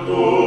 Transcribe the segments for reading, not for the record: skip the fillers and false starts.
Oh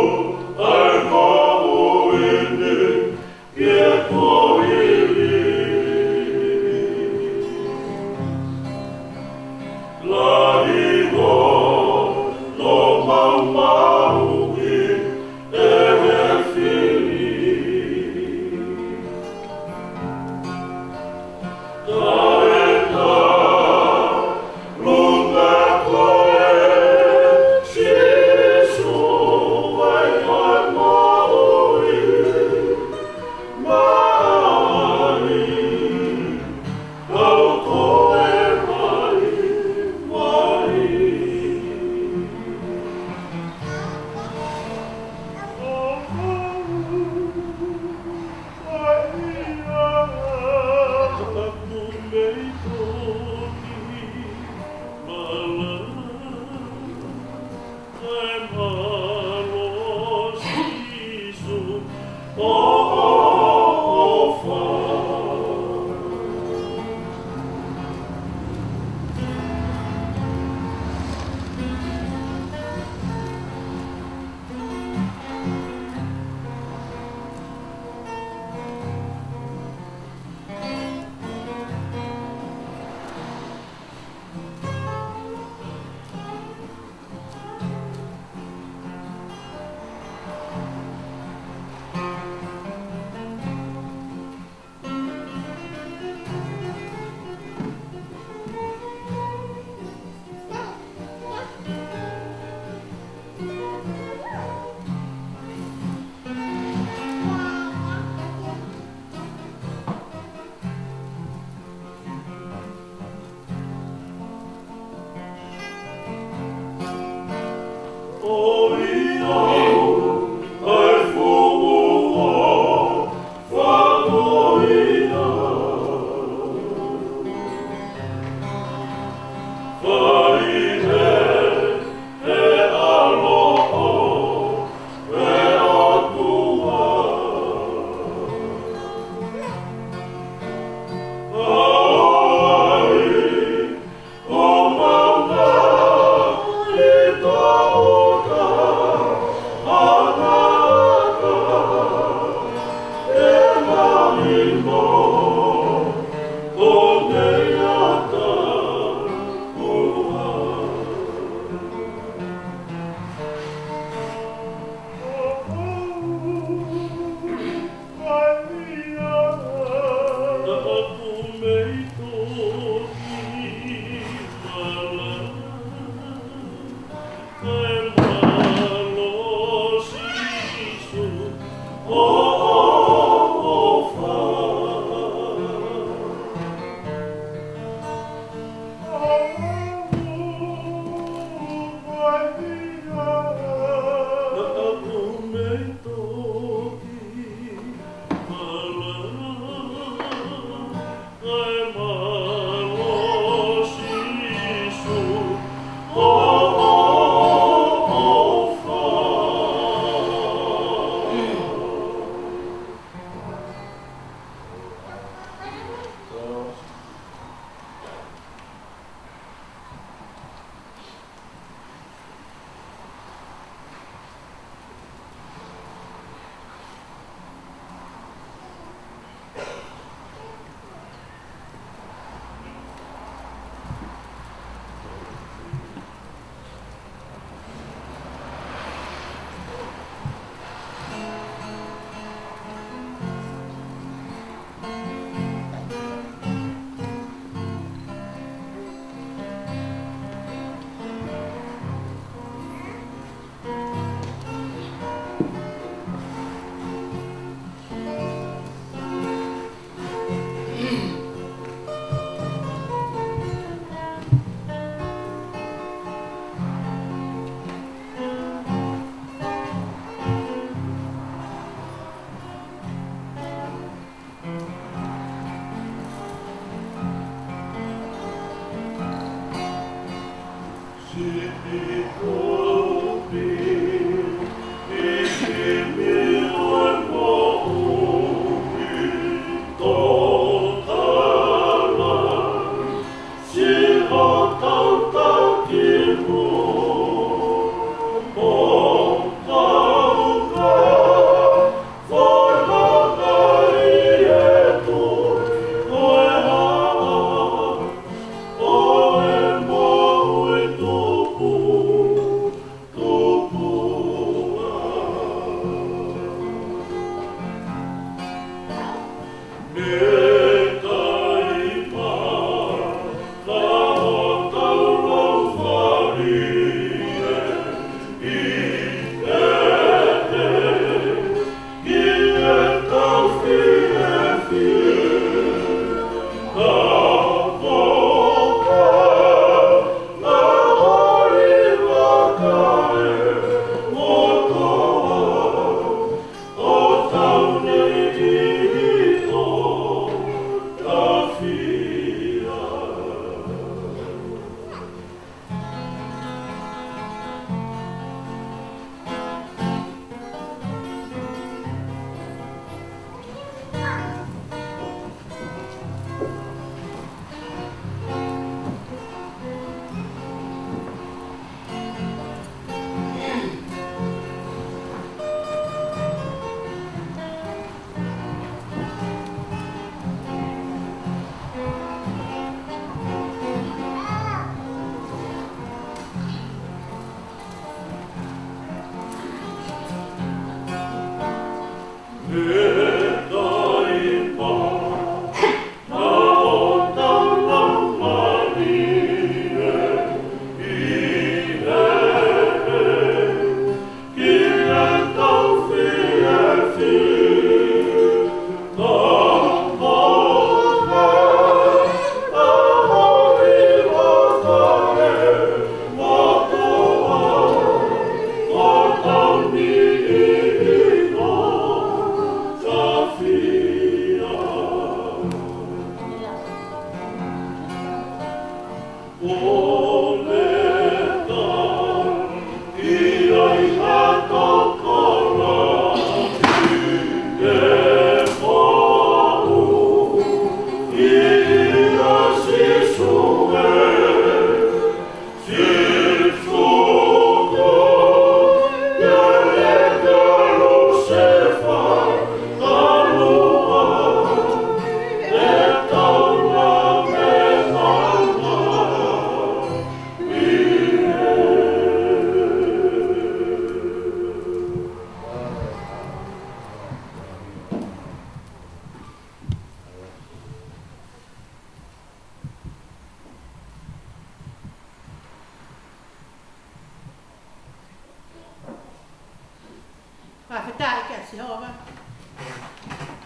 si hova.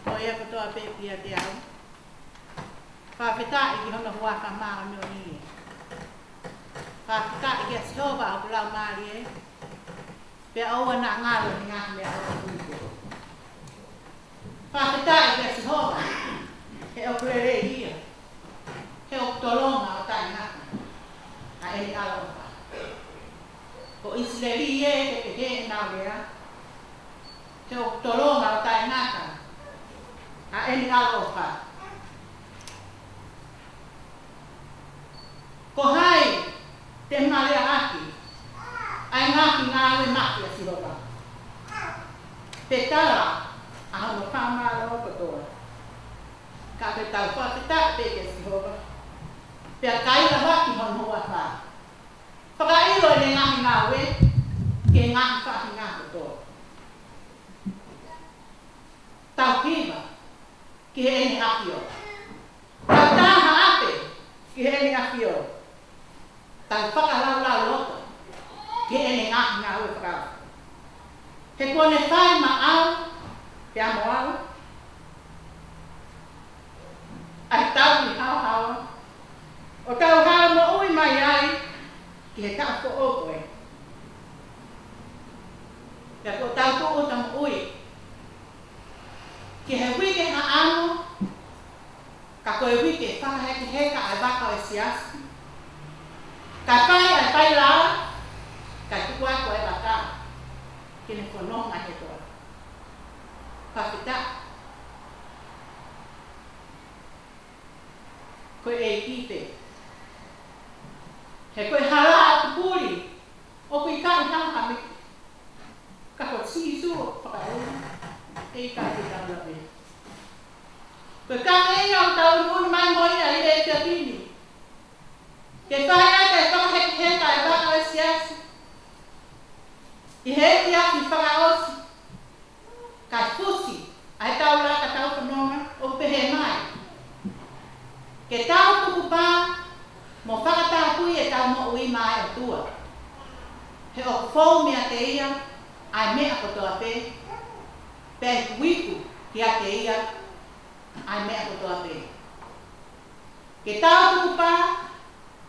O ia kotoa pe kia te au. Whawhita i ki hona hua ka maa meo ni. Whawhita i ki a si hova au kulau maari e. Pea aua na ngalo ni ngā mea au kuiko. Whawhita i ki a si hova. He o kurere ia. He o tolonga o tai ngaka. A eni ala o wha. O Israeli e ke te he nao lea. He o tolonga o tai ngaka. A eni ala o wha. Ko hai te marea aki. Ai ngaki ngā awe maki a si hova. Te tala a hono whamara o kotoa. Ka te tau whakita te ke si hova. Pea kaila waki hono hoa wha. Whakailo e ne ngaki ngā awe ke ngaki whaki ngā kotoa. Tau kiwa ki he ene aki o. Tau tāha ape ki he ene aki o. Tau whakalau loto ki ene ngaki ngā awe whakau. He kone whai ma au te amo au. Ai tau ni hao hao. O tau hao mo ui mai ai ki he tau ko o koe. Pea ko tau ko o tam ui. Ki he wike ha amo. Ka koe wike whakaheki heka ai waka o siasi. Ka pai ai pai lau. Ka tukua koe waka. Ki ne whanonga he toa. Whakita. Koe e kite. He koe hara atu puri. O koe kai hanga me. Ka koe sisu o whakaeuna. E kai te tau e. Koe kanga e au tau nuni mai moina i e te pini. Ke whai ai kai whakaheki heka e waka o siasi. I heki aki whakaosi. Kai fusi. Ai tau la ka tau whanonga o pehe mai. Ke tau tuku pā, mo whakatapui e tau mo ui mai o tua. He o whou mea te ia, ai mea kotoa pe. Pei kuiku ki a te ia, ai mea kotoa pe. Ke tau tuku pā,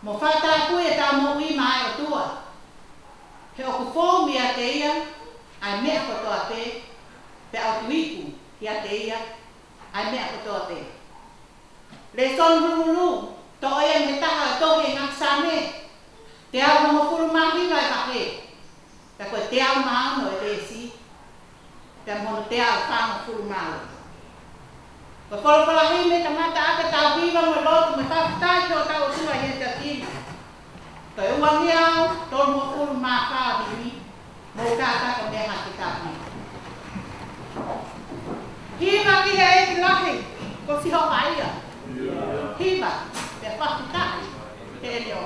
mo whakatapui e tau mo ui mai o tua. He o whou mea te ia, ai mea kotoa pe. Pe au kuiku ki a te ia, ai mea kotoa pe. Le son hururu, to oia me taha toke ngak same. Te au mo furu mahi vai kahe. Ta koe te au maano e resi. Te mono te au whanga furu maano. Ko whorowhara hei me tamata ake tau hiwa mo lotu me whawhitai ki o tau sua he te tini. Koe uangi au, tolu mo furu maa whawhiwi. Mo kātaka me hake tāpi. Hiwa ki he eki lahi, ko si hoa ia. Hiva, te whakitari, te reo.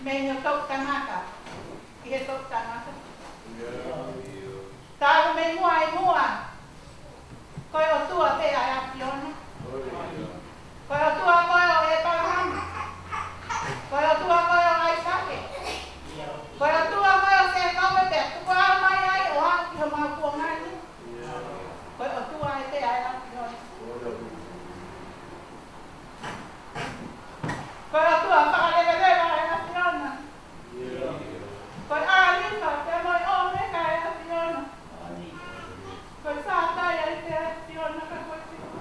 me no tau tangata. I he tau tangata. Tāu me mua e mua. Koe o tua pe ai apiona. Koe o tua koe o e parahama. Koe o tua koe o ai sake. Koe o tua koe o se kawe pe. Tuko au mai ai o haki ho mau kuongani. Koe o tua e pe ai apiona. Koe o tua whakarelelera ai apiona. Koe a lifa te moi o meka ai apiona. Koe sātai ai te apiona ka koe tiku.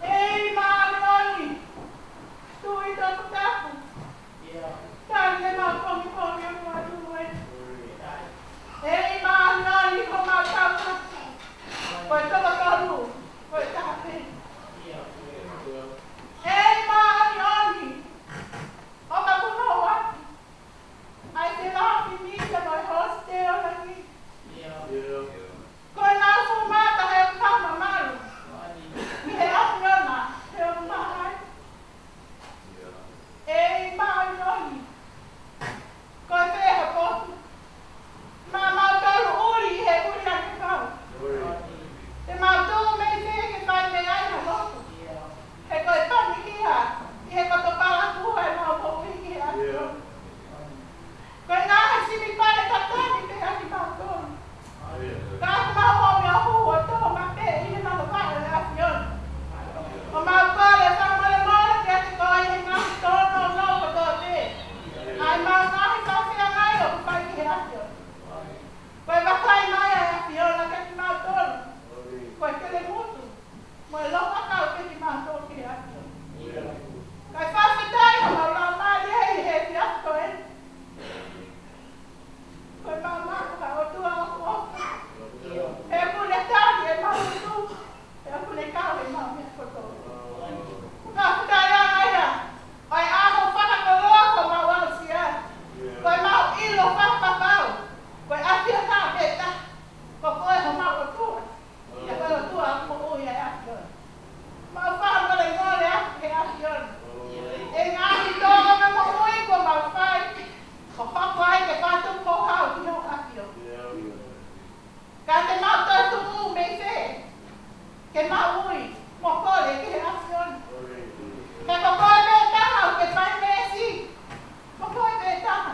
Ei maalioni. Tui toku taku. Tani e mau pongi pongi o kua tuwe. Ei maalioni ko mau tauta. Koe toko toru. Koe tape. Ei maalioni. O ka kuno waki. Ai te lafi mita moi hoste o laki. Koe nau fumata he ukama malu. Mi he apiona, he o mahai. Ei maalioni. Koe peha potu. Ma mau tolu uri he uri ake kau. Te mau tolu mei te ke whai me ai ha loku. He koe pani kia. I he koto pala kuha e mau poki ki he apiona. Koe ngahe simi pare tatani te aki mau tolu. Ka aku mau homi a hua tō ma pe I he mau pare le apiona. O mau pare whamare mora te ate koe I he ngahi tōno o nau kato te. Ai mau ngahi tawhia ngai o kupai ki he apiona. Koe wakai mai ai apiona ke ki mau tōno. Koe tele mutu. Moe loka kau ke ki mau tō ki he apiona. Kai whawhetai o mau lau maari hei he ki ato e. Koe mau mako ka o tua o kuoka. He kule tāni e mau tu. He kule kau e mau mea koto. Whawhetai a mai a. Oi aho whakakoroa ko mau au sia. Koe mau ilo whakapapau. Koe apio nā peta. Ko koe ho mau o tua. Ia koe o tua a mo ui ai apiona. Mau whakamare ngore aki he apiona. E ngāhi tōga me mo ui ko mau whai. Ko whako ai ke whātou kōhau ki ho apio. Ka te mau tautu mū me te. Ke mau ui. Mo kore ki he apiona. Ke ko koe me taha o ke whai me si. Ko koe me taha.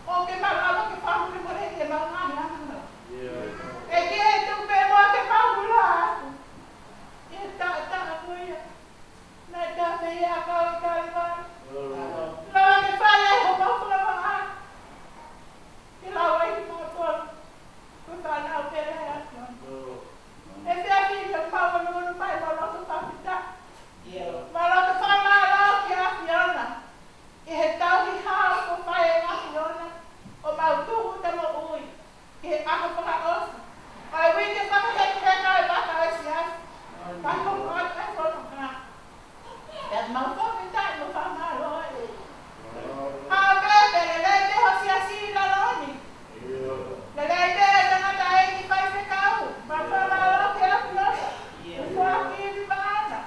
O ke mau alo ke whamure mo re ke mau ngāhi anga. E ke e tupe mo ke mau hula aku. E taha kuia. Nai taha me ia kau I kaiwai. Lawa ke whai e ho mau whulawa aku. Ke lawa I ki mau tolu. Ko whanau pere he apiona. E te api I ke mau anunu mai mo loto whapita. Mo loto whamārau ki apiona. I he tauhi hao ko whai e apiona. O mau tuhu te mo ui. I he ako whakaosa. Ai wike whakahekeka e waka o si asi. Kai hoku atu e whono ka. E mau whakitai mo whamārau e. Hao pepe le lei te hosi asi I laloni. Le lei te e tangata e ki whai whekau. Ma whamārau ke apiona. E whaki I vana.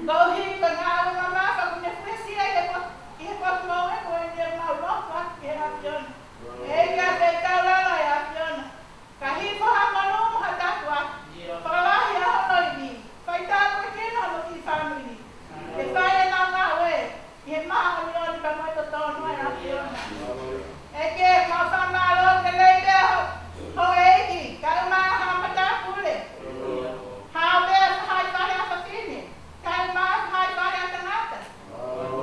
Kohi ko ngā ua mamafa ko ne whesia I he potu mau e ko e ne mau lofa ki he apiona. E kia te tau lala e apiona. Ka hifo ha manumu ha taku a. Whakalahi a hono I ni. Whai tāku e kena mo ki whamiri. E whai e nā ngā ue. I he maha mioni pa mai to tōnu e apiona. E ke mau whamaro ke leite ho e ki. Ka umaa ha mataku le. Hao mea hai whare a whakini. Ka umaa hai whare a tangata.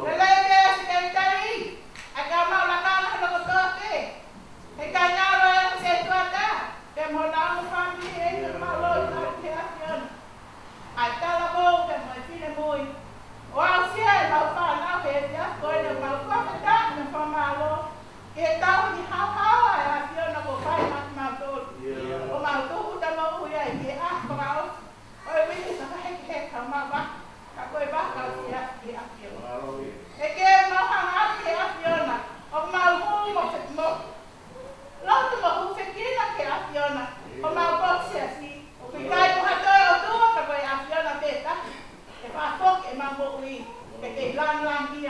Le leite e si kei tari. A ka mau lakana ha loko tōte. He kai ngaro e se tuata. Te mo nāmu whamiri e te mau loi nā ki apiona. Ai tala mou te mo e whine mui. O au sia e mau whanau he te asko e mau whakata me whamalo. Ke he tau ni hau e apiona ko whai maki mau tōru. O mau tuhu ta mau ui ai ki asko rao. O e wini sa heki heka mau waka. Ka koe waka o ki apiona. E ke mau hanga ki apiona. O mau huu mo te mo. Lotu mo huu whekina ki apiona. O mau boksi asi. O kui kai kuha toi o tua ka koe apiona peta. E wha foke e mau mo ui. Ke lang lang ki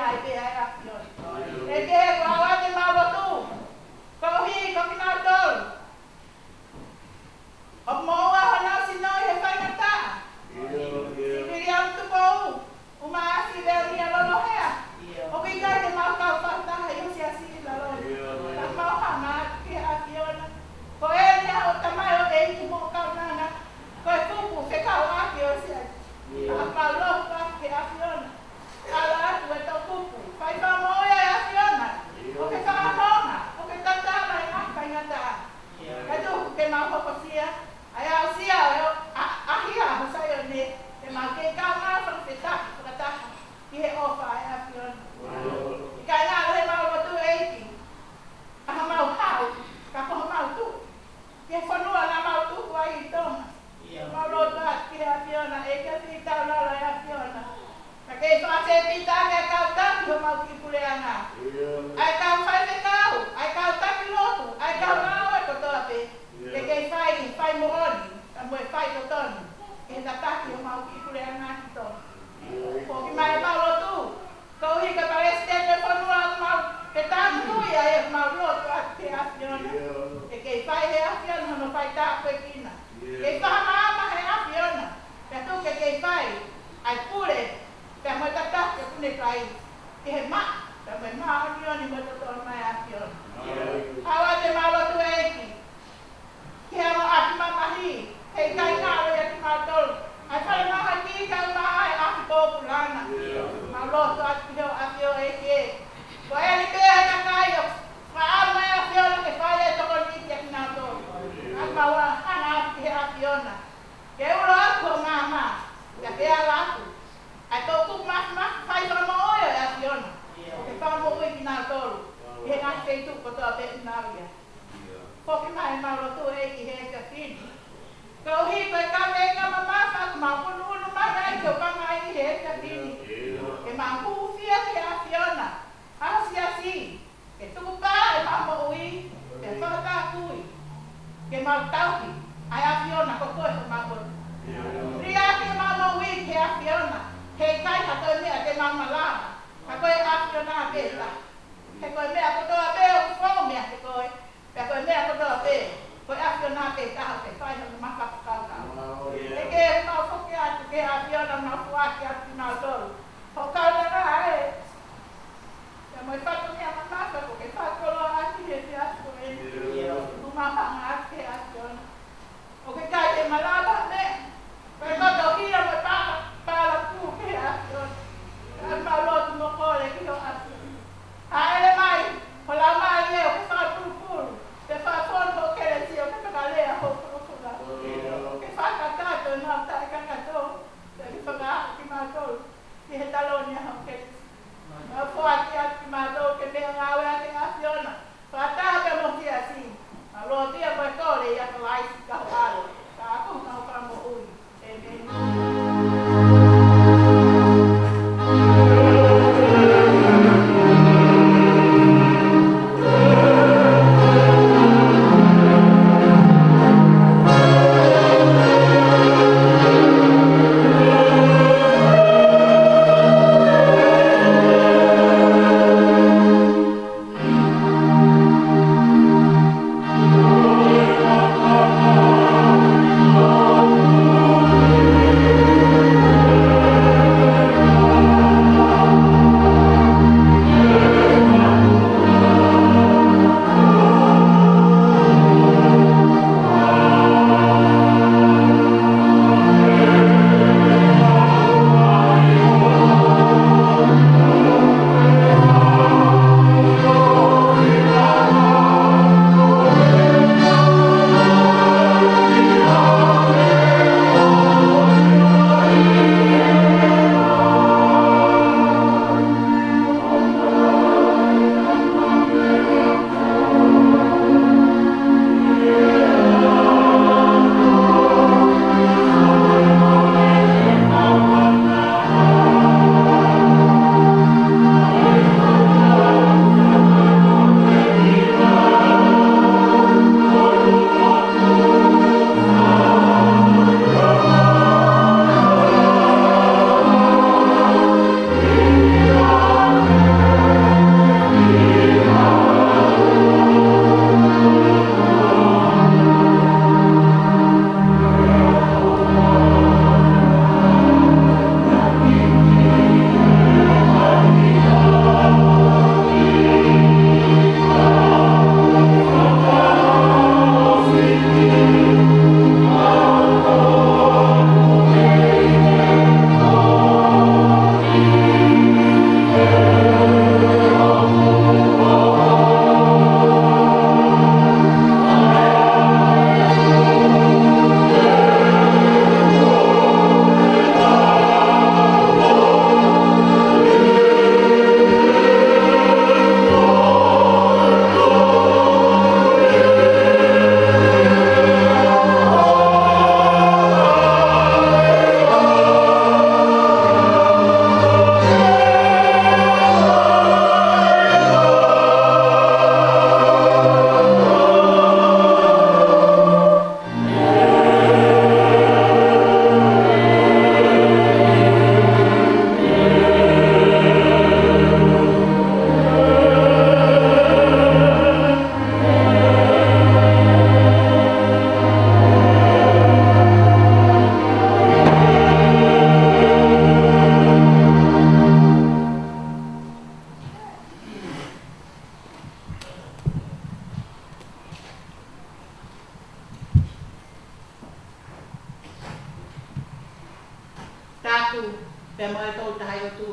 nga. Ai kau fai te kau, ai kau taki lotu, ai kau nawe ko toa pe. Ke kei fai moroni, ka moe fai to tonu. E na taki o mau ki kure anga ki to. Ko ki mai mau lotu. Kau hi ka pareste te whanua mau ke tāmu nui a e mau lotu a te awhiona. E kei fai he awhiona hono fai tā koe kina. Kei whahamama he awhiona. Pea tu ke kei fai, ai pure, pea moe tataki a kune kai. Ke he maa, pea moe maa awhioni moe totoa mai awhiona. Hawa te mau lotu e eki. Ke hama aki mamahi, hei kai ngāro i aki mātolu. Ai whare maha ki kau maha e aki kōpu lana. Mau lotu aki heo awhio eki e. Ko e ni pēhe na kai o whaama e awhiona ke whai e toko niki aki nātolu. Aki maua hana aki he awhiona. Ke uro aku o ngā mā, ia ke ala aku. Ai tōku mas whai whama oio e awhiona. Ke whama ui ki nātolu. He ngā kei tuko toa pēhi nāwia. Koki mai mau lotu e ki he ka whini. Kau hi koe kame e kama mawha, mau kunu unu mana e kio kama i he ka whini. Ke mau kuwhia ke awhiona. Hasi asi. Ke tuku pā e mama ui, ke whakata kui. Ke mau tauki, ai awhiona ko koe ko mau. Ria ke mama ui ke awhiona. Hei kai hatoi mea te mama lana. Ha koe awhiona a pēta. He koe mea kotoa pē o kufongo mea te koe. Pea koe mea kotoa pē. Koe awhiona a pē taha te whai hana makaka kaukau. E ke mau whoki atu ke awhiona mau fuaki atu ki mau tolu. Ho kaunanga e. Pea moe whatu mea mamaka ko ke whakolo ati he te atu ko e. Umahanga atu ke awhiona. O ke kai te malaba mea. Koe koto hira moe pāla pū ke awhiona. Kai mau lotu mo kore ki ho awhiona. Haere mai, ho la mai leo ke wha purupuru, te wha whono o kere tio ke whakalea ho purupura. Ke whakatato nā tae kakato, te ki whakaako ki mātou. Ke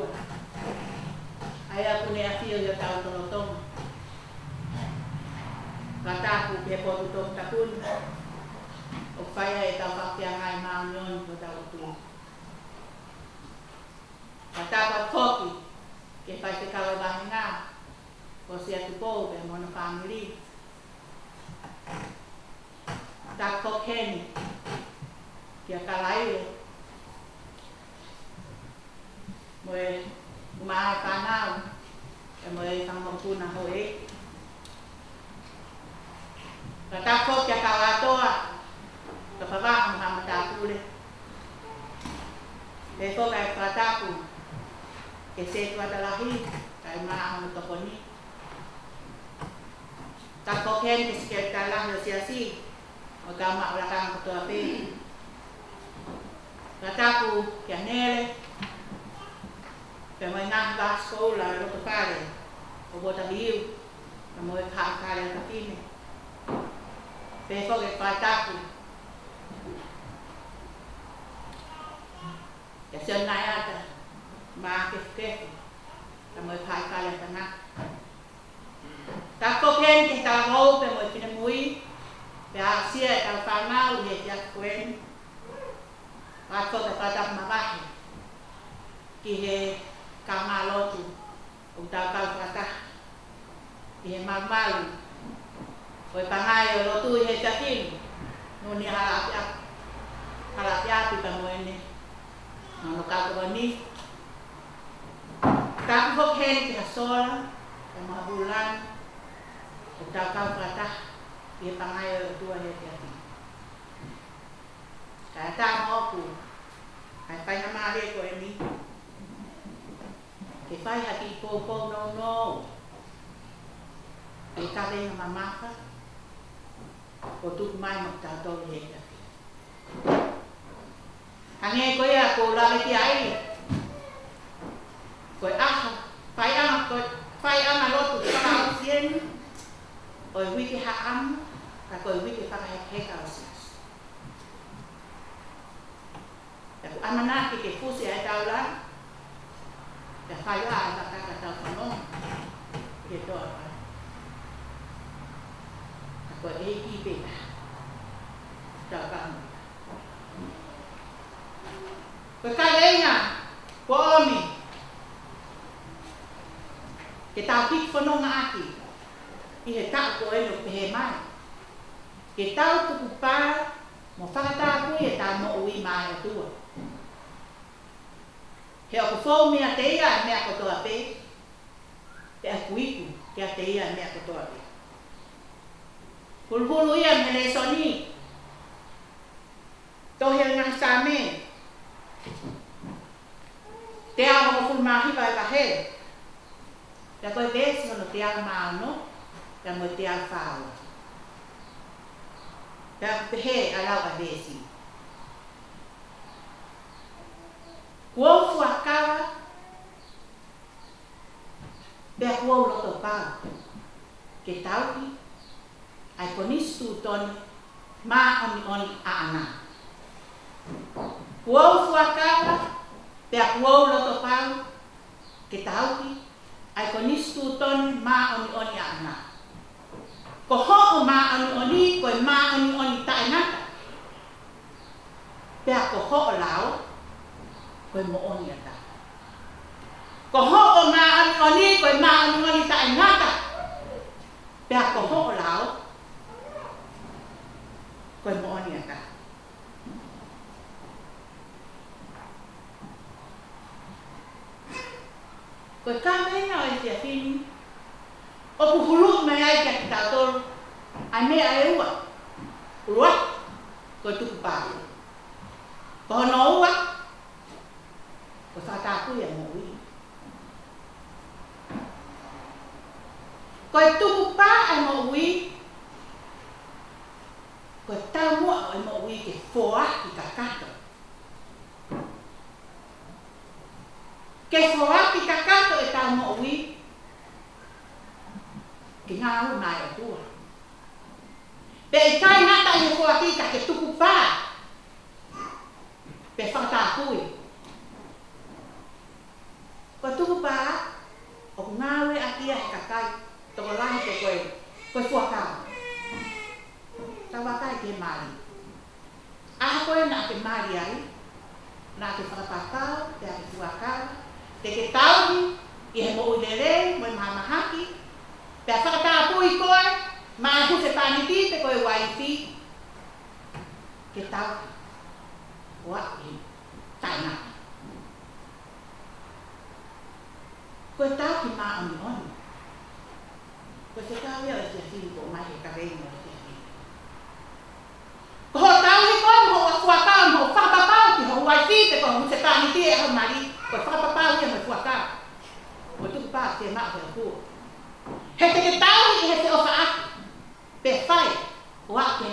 tua. Ai aku ne afio yo tau tolotong. Kataku pe po tu takun. O fai e tau whakea ngai maunion ko tau tu. Kataku foki ke fai te kawa bahi ngā. Ko si atu pou pe mono family. Tak kokeni kia kalai moe umaha panau e moe whamapuna hoe ka tako kia kawatoa ka whawaha mahama tāpule e whoka e whatapu ke se tuatalahi ka imaha mo tokoni tak kokeni ke sikere talang yo siasi o kama ulakang kutua pe. Kataku kia nele, kia moi ngahi ba sekolah loko pare, o bota liu, kia moi kare kakine. Pe foke kataku, kia senai ata, maa kefu, kia moi kare kanak. Tako ken kia tau pe moi pina mui, pe asia e tau whanau he tia kuen. Ako te katak mabahi ki he kama lotu o tau kau katak ki he magmalu o e pangai o lotu i he takin nuni harapi api pa moene nono kako ni taku fok heni ki hasola o mabulan o tau kau katak ki he pangai o lotu i he takin kaya tama aku ay pai na mare ko ni ke pai haki po no e ka ve na mamaka o tu mai mo ta to le ane ko ya ko la ti ai ko pai ama lo tu ka sien o wi ki ha am ka ko wi ki fa he ka aku amana ke fusi ai taula ya fai la ka tau no ke to aku ki pe ta ka ko ka lenga ko mi ke tau ki fono ngaki i he ta ko e no pe mai ke tau tu pa mo whakata aku e tā mo ui mai o tua. He o kufou mea te ia e mea kotoa pe. Te aku iku ke a te ia e mea kotoa pe. Pulpulu ia me le soni. Tohe ngā sāme. Te ao mo fulmahi vai kahe. Te koe besi hono te ao maano. Te mo te ao whāua. Ka pehe alau a besi. Kuo fuakawa pe kuo loto pau. Ke tauki ai konistu toni ma oni a ana. Kuo fuakawa pe kuo loto pau ke tauki ai konistu toni ma oni a ana. Ko ho ma oni ko ma oni ta inata. Pe ko ho lao ko mo oni ata. Ko ho ma oni ko ma oni ta inata. Pe ko ho lao ko mo oni ata. Ko kamena o te fini. O puhulu me ai ka tator ai me ai ua ua ko tu pa ko no ua ko sa ta ku ya mo wi ko tu pa ai mo wi ko ta mo ai mo wi ke foa ki ka ka ke foa ki ka ka to e ta mo wi ke ngā o nai o tua. Pe i kai ngata i ho aki ka ke tuku pā. Pe whakata kui. Ko tuku pa o ngawe akia he kakai toko lahi te koe fuakau. Tawakai ke mari. Aha koe na ake mari ai, na ake whakapapau, te ake fuakau, te ke tauhi, i he mo uilere, mo i mahamahaki, te a whakatapui koe, ma e huse paniti te koe waifi, ke tauhi, wa i tainaki. Koe tauhi ma oni oni. Koe se kawe o te whiri ko mai he karei mo te whiri. Ko ho tauhi koe mo o fuakau, mo o whakapapau ki ho waifi te koe huse paniti e ho mari, koe whakapapau ia mo fuakau. Ko tuku pā te maa koe kua. He te ke tauhi i he te ofa aki. Pe whai, o a ke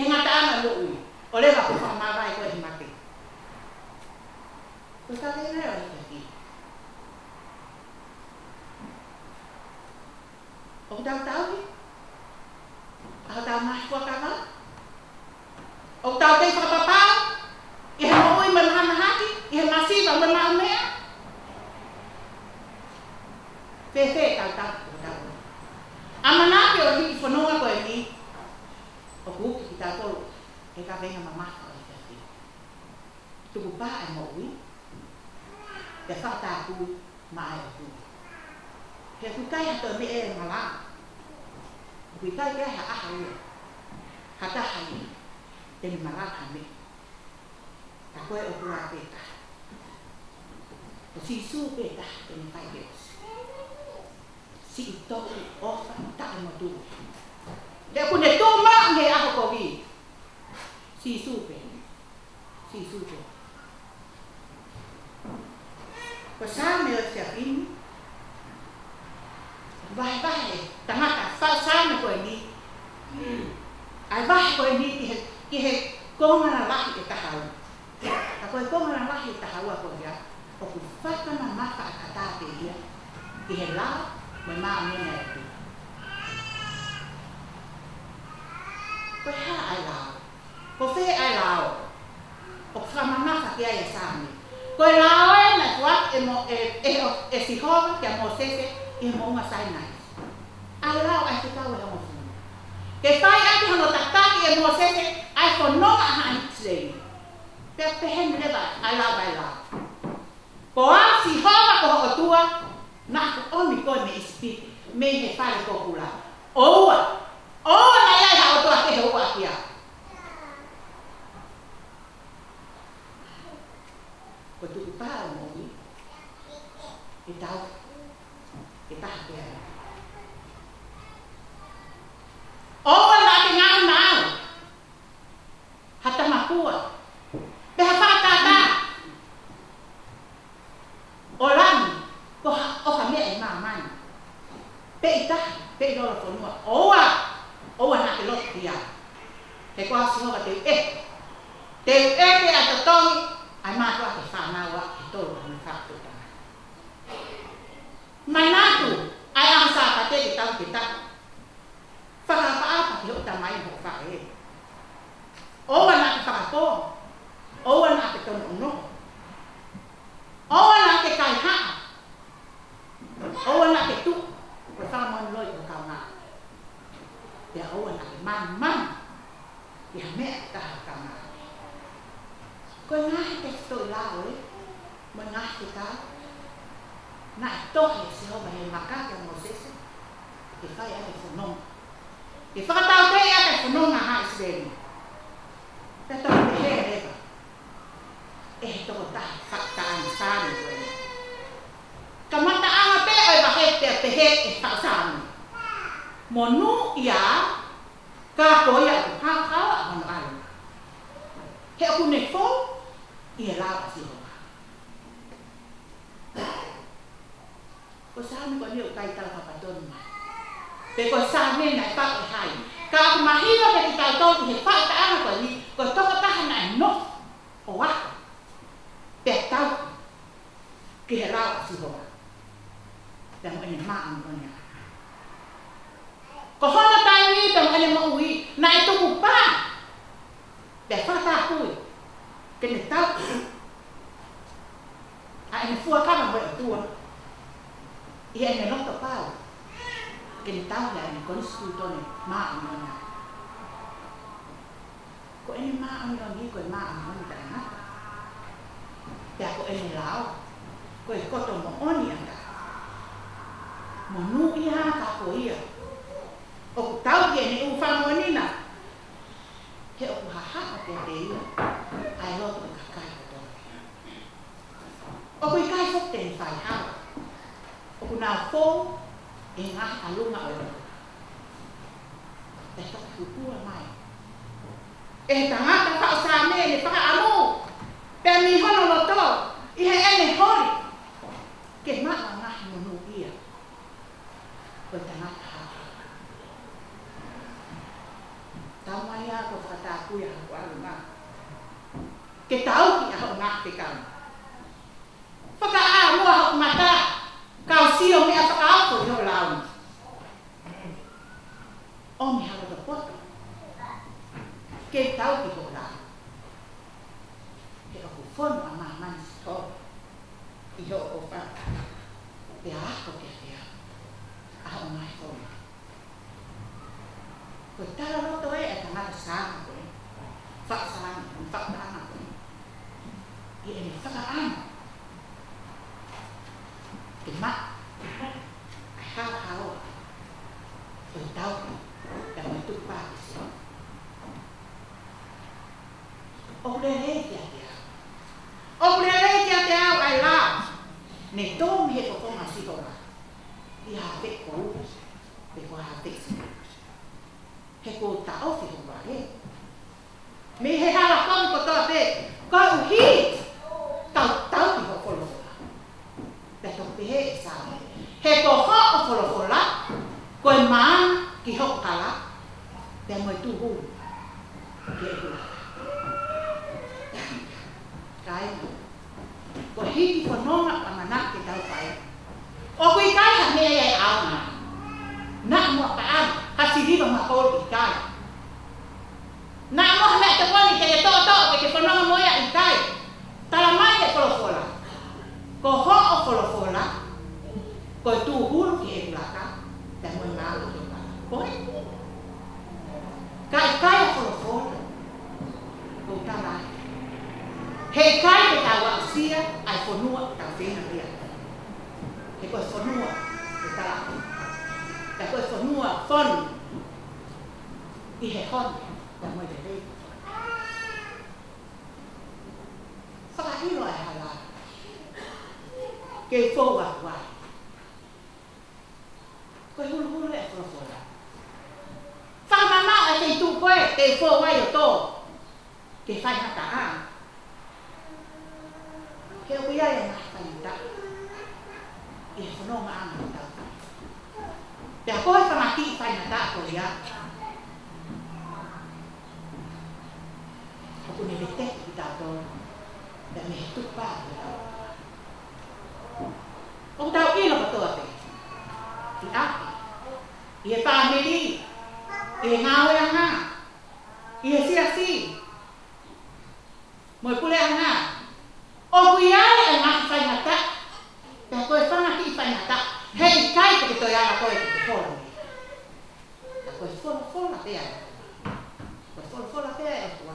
ngata ana lo ui. O lewa ko whakamawai koe he mate. Koe ka rei reo i te ki. O tau tauhi? Aho tau mahi fuakama? O tau tei whakapapau? I he mo ui manahaki? I he masiva manau mea? Fefe tau tau. Amanake o hiki whanonga koe ni, o kuki ki tā tolu, e ka venga mamaka o i te ati. Tuku pā e mo ui, te whakatā kui mai o kui. He kukai hato me e mala, o kukai kia ha aha ua, hata hai, te ni maraka me. Ta koe o kua peta. O si su peta, te ni whai keosi. Si i toku ofa tae mo tu. Te kune tō maa nge aho ko vi. Si supe. Si supe. Ko sāme o te apini. Vahe tangata sāme koe ni. Ai vahe koe ni ki he kongana lahi e tahau. Ta koe kongana lahi e tahau a koe ia. O ku whakana maka a katate ia. Ki he lao. Mai maa mena e tu. Koe ha ai lao. Ko whe ai lao. O whamamaka ki ai e sāmi. Koe lao e na tuat e sihova kia mō sese i mo unga sainai. Ai lao ai te tau e hongo funu. Ke whai ati hongo tataki e mō sese ai whanonga ha i tsei. Pea pehen lewa ai lao. Ko a sihova ko ho tua. Nā ko oni koe me ispiti, me he whare kōkura. Oua na iai hao toa ke he ua kia. Ko tuku pāo mōi, e tau, e taha kia. Oua na te ngāu nāu, hata mapua, peha whakatā. O rangi, ko oha mea i mamai. Pe i tahi, pe i rola whanua. Oua na te lotu ki au. He kua sinova te e. Te e te a tatongi, ai mātua ke whānaua e tolu kami whātutanga. Mai nātu, ai aha sāpa te tau te tahi. Whakapaapa ki hota mai ho whae. Oua na te whakapō. Oua na te tono ono. Oua na te kai haa. Oua na te tu, ko whamon loi o kau ngā. Pea oua na te man, i ha mea taha kau ngā. Koe ngahi te stoi lao e, mo ngahi te kau. Na e tohi e se homa he makake mo sese, ke whai ake whanonga. Ke whakatau te ake whanonga hai sreni. Pea tau te hea rewa. E he toko tahi whakataani sāne koe. Ka mata anga pe oi wahe te pehe e whausāni. Mo nu ia, ka koia o hākau a hono alu. He aku ne fō, i e lao a sihoa. Ko sāni ko ni o kai tau hapatonu mai. Pe ko sāne na e whak e hai. Ka aku mahiro ke ki tau tau i he whak ta anga ko ni, ko toko taha na e no o waka. Pe tau ki he lao a sihoa. Dan ene maa ngonia. Ko hona tai ni dan ene mo ui na e tuku pā. Pe whata kui. Ke ne tau. Ai ni fua kama mo tua. Ia ni loto pau. Ken tau ya ni kon skuto ni ma ni. Ko eni ma ni ko ma ni ta na. Ya ko eni lao. Ko ko to mo oni anda. Mo nu ia ka ko ia. O tau ye ni u fa mo ni na. He o ha ha ko te ia. Ai lo ko ka kai ko. O ko kai fo ten fai ha. O ko na fo e nga alunga o. E ta ku mai. E tangata ka sa me ni pa amu. Pe mi hono lo to. I he ene hori. Ke ma nga mo no ia. Ko tangata ha. Tamaya ko kata ku ya ko alunga. Ke tau ki ha nga ke kam. Paka amu ha mata. Kau sio me apa kau ko no laun. O mi ha lo pot. Ke tau ki ko la. Ke ko fon ama man to. I ho o pa. Ya ko ke ya. A o mai ko. Ko tala lo to e ta ma sa ko. Fa sa fa da na ko. I e fa ka an. Ke ma. Ha ha o. Ko tau. Ya ma tu pa. O le ya ya. O le ya ya ai la. Ne to mi he ko ma si ko la. I ha pe ko. Pe ko ha pe. He ko ta o fi ko ba he. Me he ha la kon ko to te. Ko u hi. Tau tau ki ko lo. Te to pe he sa. He ko ho o lo la. Ko ma ki ho kala. Te mo tu hu. Ke ku. Kai. Ko hiki ko nona amana ke tau pai. O ko kai ha me ai au na. Na mo pa am, ha si di ma ko kai. Na mo me te ko ni ke to ke ko nona mo ya kai. Tala mai ke ko fola. Ko ho o fola. Ko tu hul ke e plaka. Te mo na lo ke pa. Ko kai fola. Ko tala. He kai ke tawa sia ai fonua ta fina ria. He ko fonua ke tala. Ta ko fonua fon. I he hon ta mo de rei. Fa hi lo ai hala. Ke fo wa. Ko hulu le fo la. Fa mama ai te tu ko te fo wa yo to. Ke fa na ta a. Ke o ia e nga ta. E fono ma anga ta. Te ko fa ma ki fa na ta ko ia. Ko ne vete ki ta to. Te me tu pa. O ta o ilo ko to te. Ti a. E family. E nga o nga. E si. Mo pule nga. O kuiai ai ma fai mata. Te ko fa na ki fai mata. Hei kai ke to ya ko e ko fola. Ko fola te ya. Ko fola te ya ko.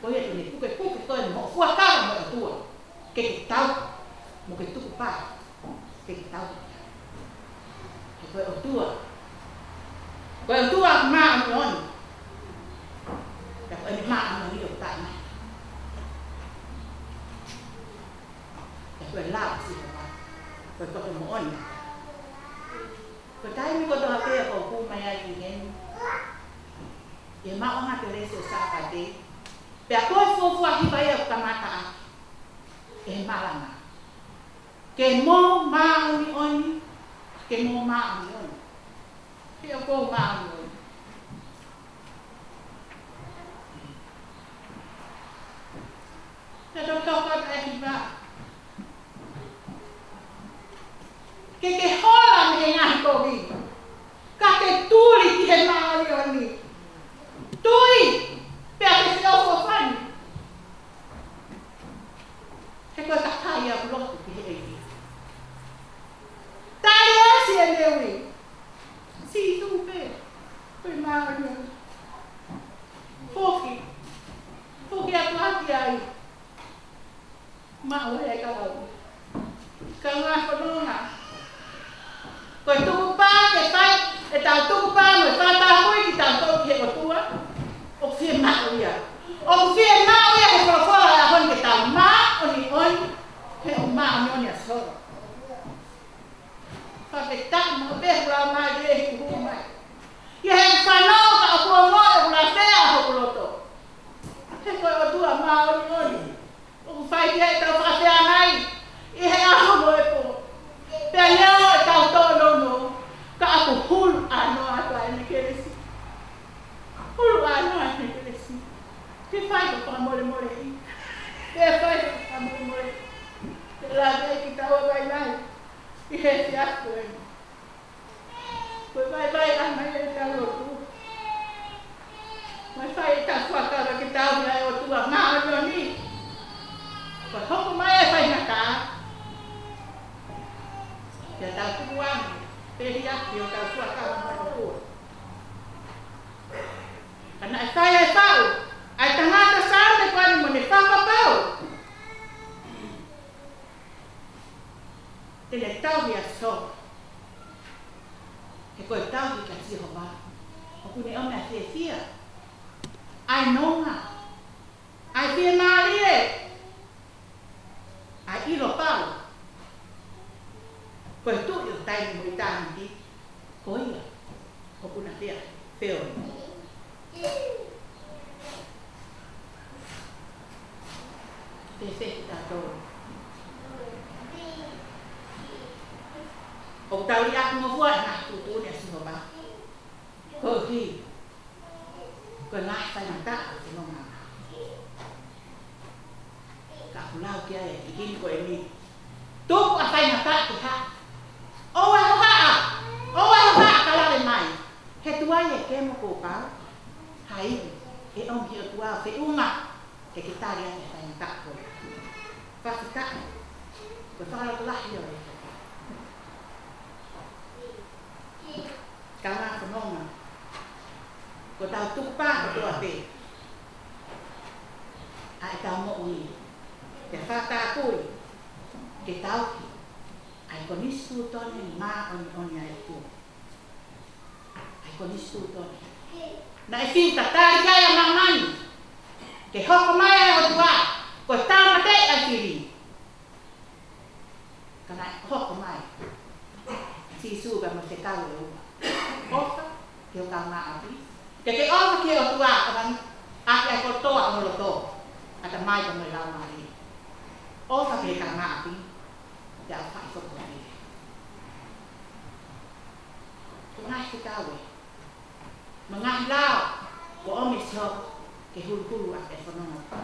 Ko ye ni ku ke to mo fu ka mo tu. Ke tau mo ke tu pa. Ke tau. Ko o tu. Ko o tu ma on. Ko ni ma on ni o ta na. Ko la si ba. Ko mo on. Ko tai mi ko to pe ko ku mai ai ni. Ye ma ona te le so sa pa te. Pe ko fo a hi ba ya ka mata. E malanga. Ke mo ma oni. Ke mo ma oni. Ke ko ma oni. Te to ka hi ba. Que hola me ngai ko bi. Ka ke tuli ki he mai oni. Tui. Pe ke se o fan. He ko ta kai ya blok lewi. Si tupe. Koe maria. Foki. Foki atu hati ai. Mau e kalau. Ka ngā whanonga. Koe tuku pā ke whai, e tau tuku pā mo e whātāhui ki tau tau ki he otua. O whie mao ia. O whie mao ia he whawhora a hon ke tau mā, oni oni, he o mā oni oni a sora. Whawhetak mo behu rau mai e he kuhu mai. Ia he whanau ka o kua moe o la whea a hoku loto. He koe otua mā oni oni. O whai kia e tau whawhea nai. I he aho mo e po. Pea leo e tau tono no. Ka aku hulu anoa atu a ene keresi. Hulu anoa ene keresi. Te whai ka whamore more i. Te whai ka whamore more. Te la vei ki tau a vai nai. I he si aku e. Koe vai vai a mai e tau o tu. Mai whai e tau whakara ki tau ia e o tua. Mā o ni. Koe hoko mai e whai na kaa. Ia tau tukuangi, peri aki o tau suakau mai o kua. Ana e whai e whau, ai tangata sāne kwani mo ne whapapau. Tene tau hia so. He koe tau hi ka siho wā. O kune o mea fia fia. Ai nonga. Ai fia marie. Ai ilo pau. Koe tu i o taini mo i tāni ti. Koe ia. Ko puna tia. Whio. Te whehi tātou. O tauri aku ngawua e ngā tutu ni a siho ba. Koe ki. Koe ngā whai ngā tā o te nonga. Ka pulau kia e i kini koe ni. Tuku a whai ngā tā ki ha. O e hoa! O e hoa ka lare mai. He tuai e ke mo kōpau. Hai, e ongi o tuau whi unga. Te ki tari ane whai ngā tā koe. Whaki tā. Koe whakaro lahi o e. Ka ngā whanonga. Ko tau tuku pā ko toa te. A e tau mo ui. Te whaka koe. Ke tau ki. Ai konistu tone mā oni ai tu. Ai konistu tone. Na e whiu ka tāri kai a mamani. Ke hoko mai ai o tua. Ko tau matei ai whiri. Ka nai hoko mai. Si suga mo te kau e ua. Ofa, ke o tau ngā api. Ke ofa ke o tua. Aki ai kotoa o moloto. Ata mai ka mo i lau mai. Ofa ke ka ngā api. Te au whai whoko a ere. Ko ngai te kawe. Ma ngai lao, ko ome si hoko, ke hulu a te whanonga.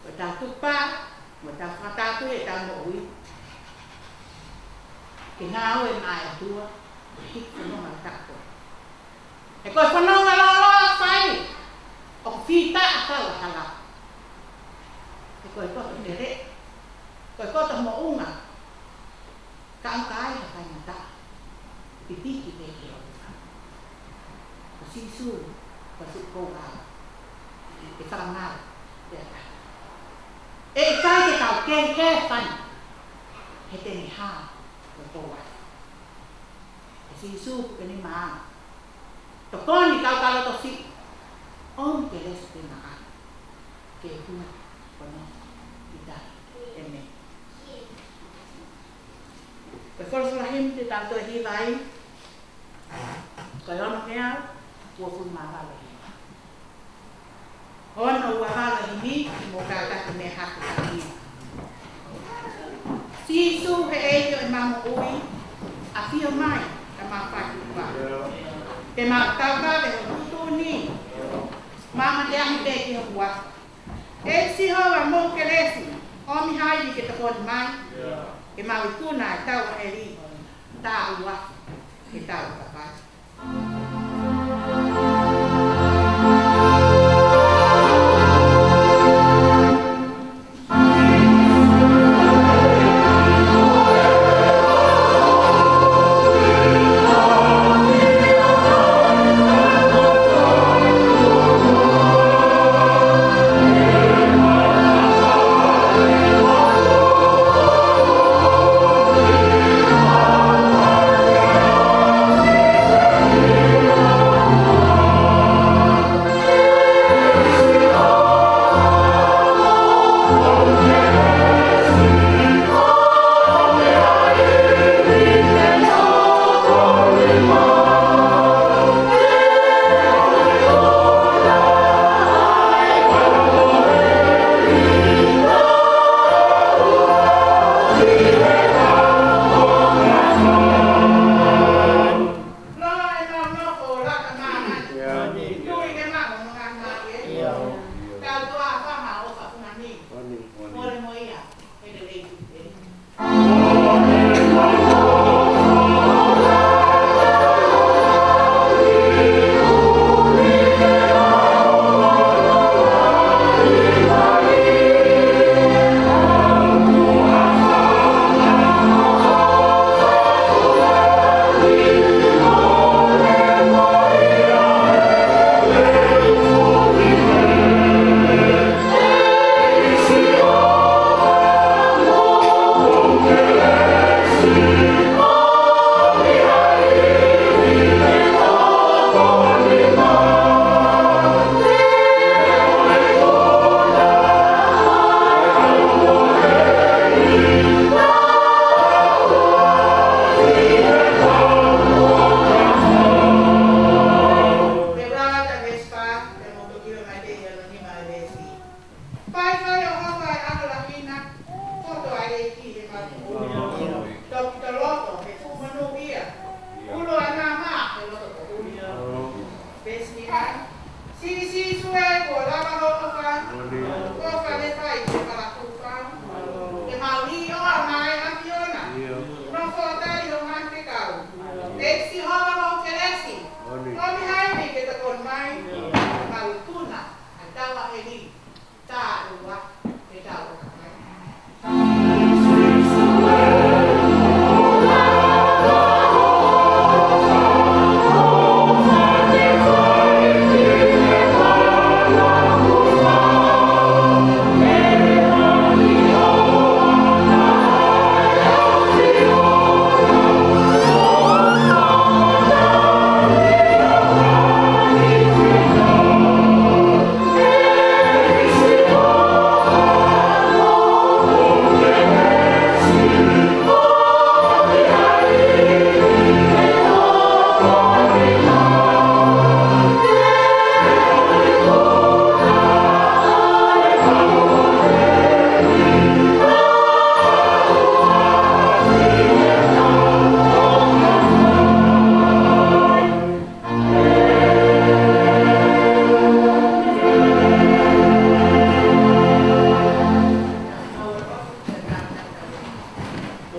Ko tau tupa, ko tau whatatu e tau mo ui. Ke ngā oe mai a tua, ke hik whanonga tako. E koe whanonga lolo a whai, o whita a tau a hala. E koe koto te re, koe koto mo unga, ka au ka ai ha whai ngata, pipiki te ke o. Ko sisu, ko su kōra, e whakangara, te ata. E kai te tau ke whai, he te ni hā, ko kōra. E sisu, ke ni maa. To koni kau kalo to si, om ke lesu te maa, ke hua, kono. Amen. Koe whorosora te tātou e hiwa ai. Koe ono mea, ua furu mā wala hi. Ono ua wala hi mi, mō kā kata mea hako taki. Sisu he eio e mamo ui, a whio mai, ka mā whaki ua. Te mā taukawe ho tutu ni, mama te ahi te ki ho ua. E si hoa mō ke lesi, o mi hai ni ke te koni mai, e maui kuna e tau e ri, tā ua, e tau ka pai.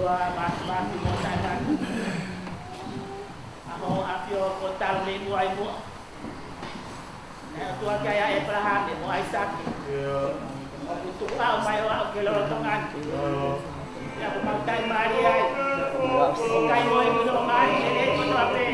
mas mo sana. Ako afyo kontar ni buhay mo. Na tuwa kaya Abraham mo Isaac. Untuk kau mayo ako kilorotongan. Ya pagtay Maria. Kay mo ay gulungan, ele ko to ape.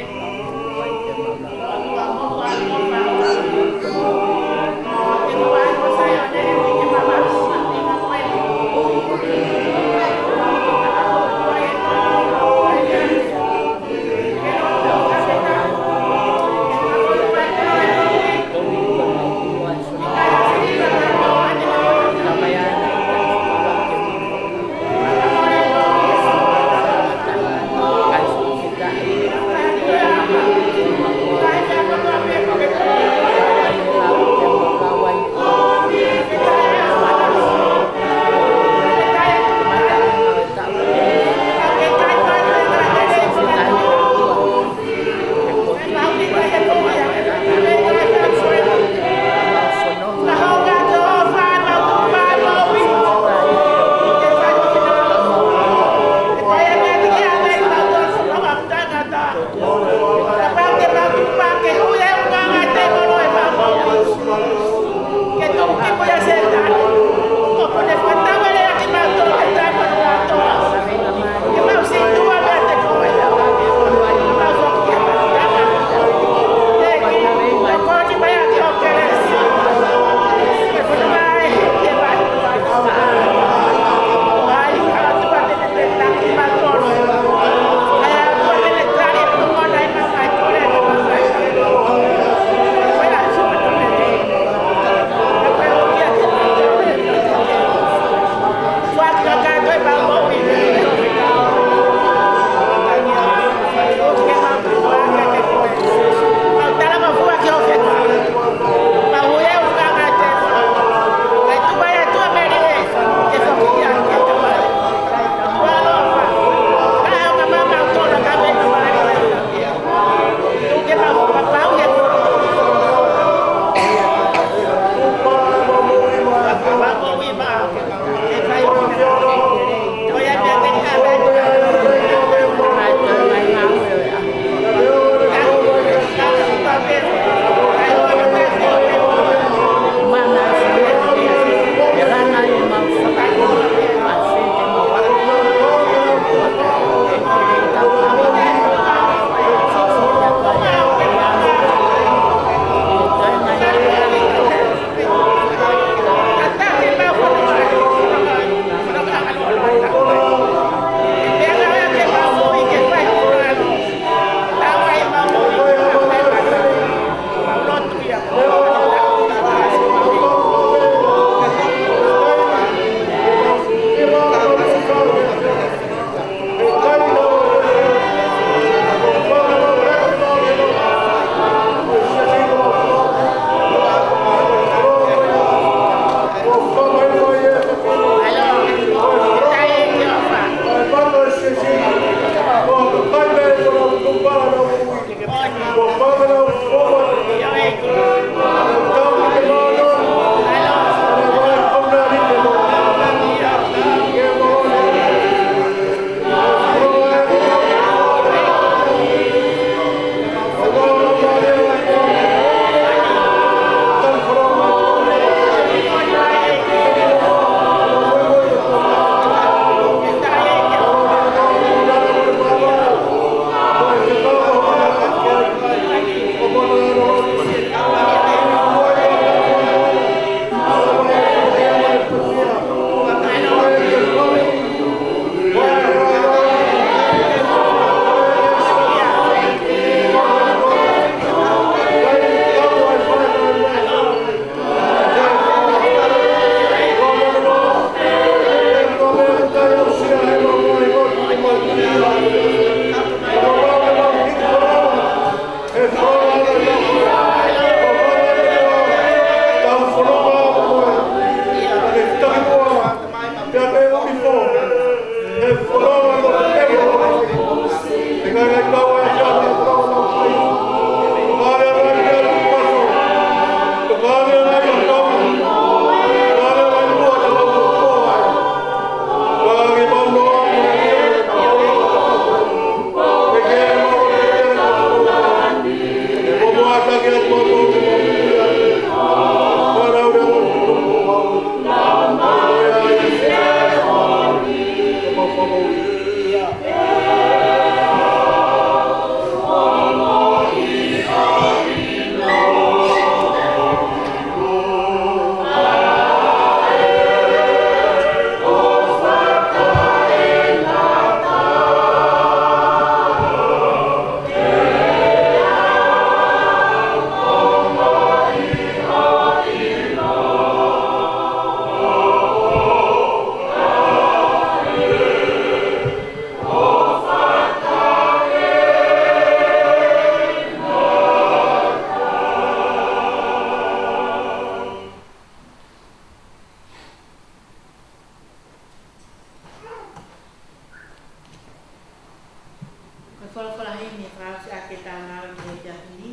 whakawhara hei me whakawsi a ke tāna ki he te ahini.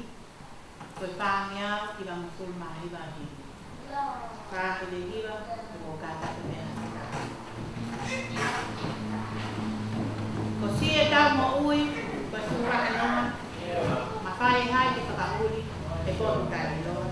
Koe pāngea ki wa mawhul mahi wa hini. Kāhere hiwa, ko kātaka mea hana. Ko si e tau mo ui, ko sura e noma. Ma whai hai te whakauri, e koru tai loa.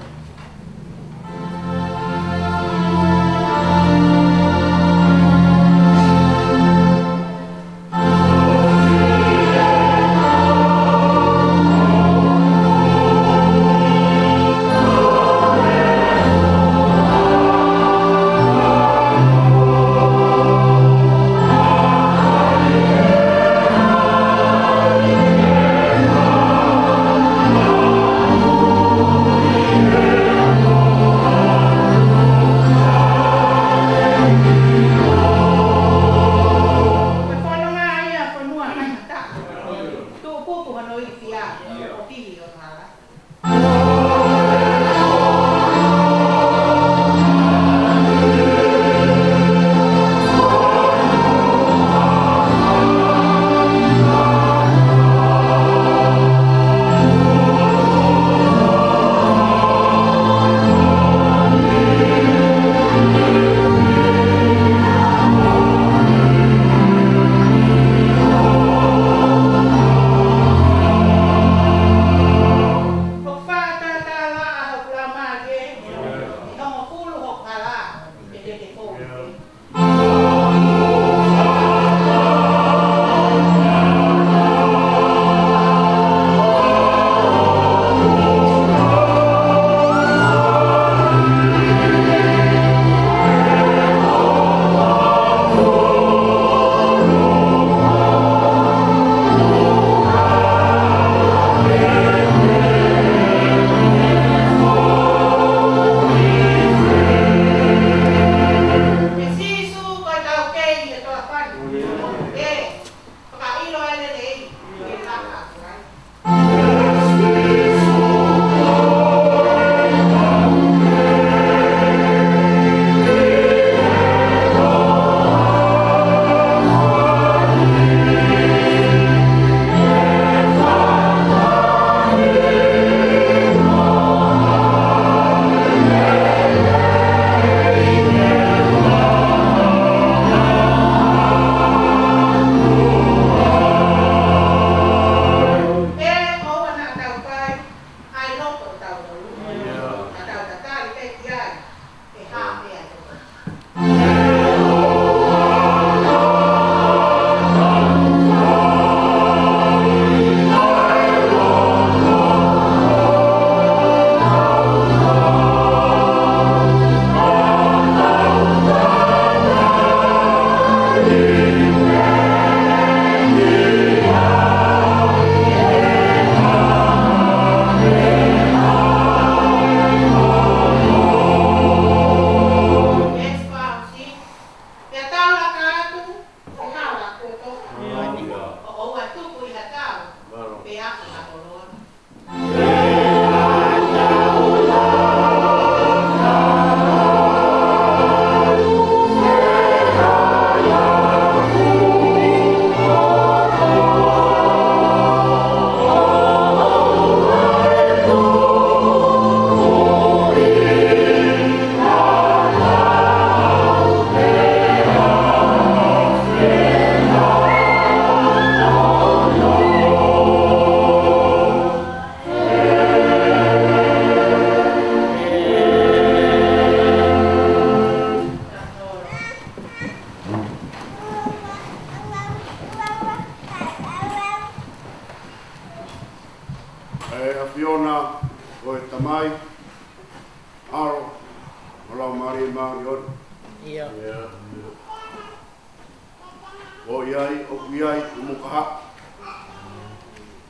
O iai, o iai, o mukaha.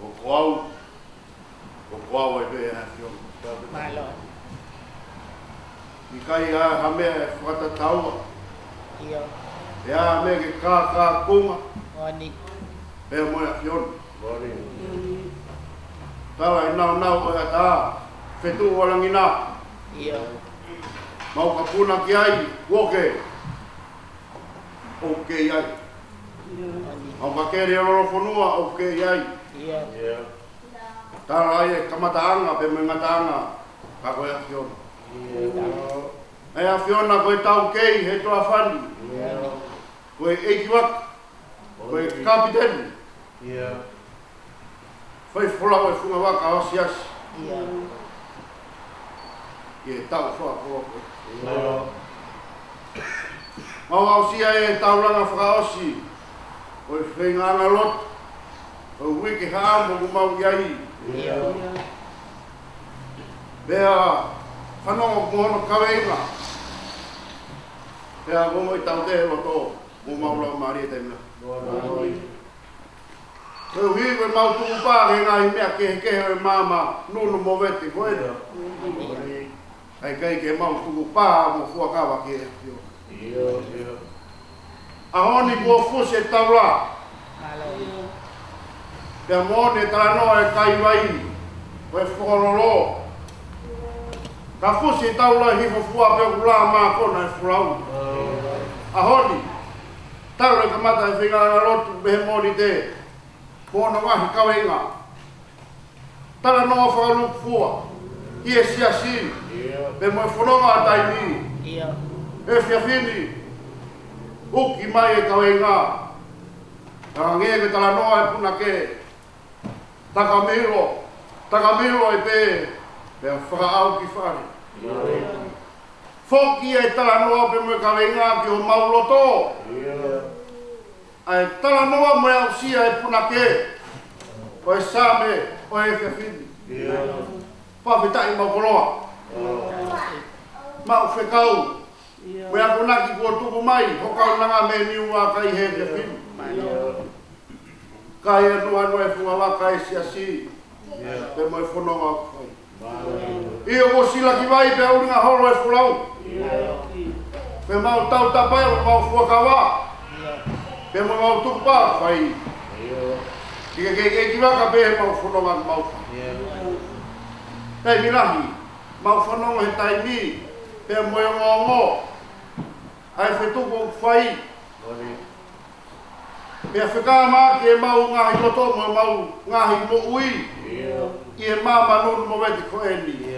O koau. O koau e vea hafio. Malo. I kai a hame e whakatataua. Iyo. E a hame ke kā kunga. Wani. E moe a fiona. Wani. Tala i nau o e tā. Whetu o langi nā. Iyo. Mau ka puna ki ai, woke. O ke iai. Au ka kere roro whanua o ke iai. Tara ai e kamataanga pe me ngataanga ka koe a fiona. E a fiona koe tau kei he toa whani. Koe eikiwak, koe kapiteni. Whai whola koe whunga waka o siasi. Ie tau wha koe koe. Mau au sia e tauranga whakaosi. Koe whainganga lot. Koe wiki haa mo kumau iai. Bea whanongo kuhono kaweinga. Bea momo I tau te loto. Mo maulau maari e teimina. Koe hui koe mau tuku pā he ngāhi mea kehe o māma nunu mo veti koe. Ai kai ke mau tuku pā mo fuakawa ki e fio. Ahoni kua fusi e taula. Pea mone taranoa e kai wai. Koe whakorolo. Ka fusi e taula hifo fua peo kula maa kona e fulau. Ahoni. Taula ka mata e whinganga lotu behe moni te. Kona wahi kaweinga. Taranoa whakaluku fua. Ie siasi. Pe mo e whanonga a taimi. E whiawhini. Uki mai e kaweinga. Ka ngē ke taranoa e puna ke. Takamiro e pe. Pe whakaau ki whare. Foki e taranoa pe mo e kaweinga ki o mauloto. Ai taranoa mo e ausia e puna ke. O e same o e whiawhini. Pawhitai mau koroa. Mau whekau. Me a konaki kua tuku mai. Hokau nanga me niua kai he whiawhini. Kai anua no e whungawaka e siasi. Pe mo e whanonga aku whai. Ia ko sila ki vai pe uringa holo e whulau. Pe mau tau tapai o mau fuakawa. Pe mo mau tuku pā whai. Ika ke ki waka pe mau whanonga aku mau whai. Hei mirahi, mau whanonga he taimi, pia moe ngongo, ai whetuko whai. Pia whekama ki e mau ngahi loto mo mau ngahi mo ui, I e mama nunu mo weti ko eni.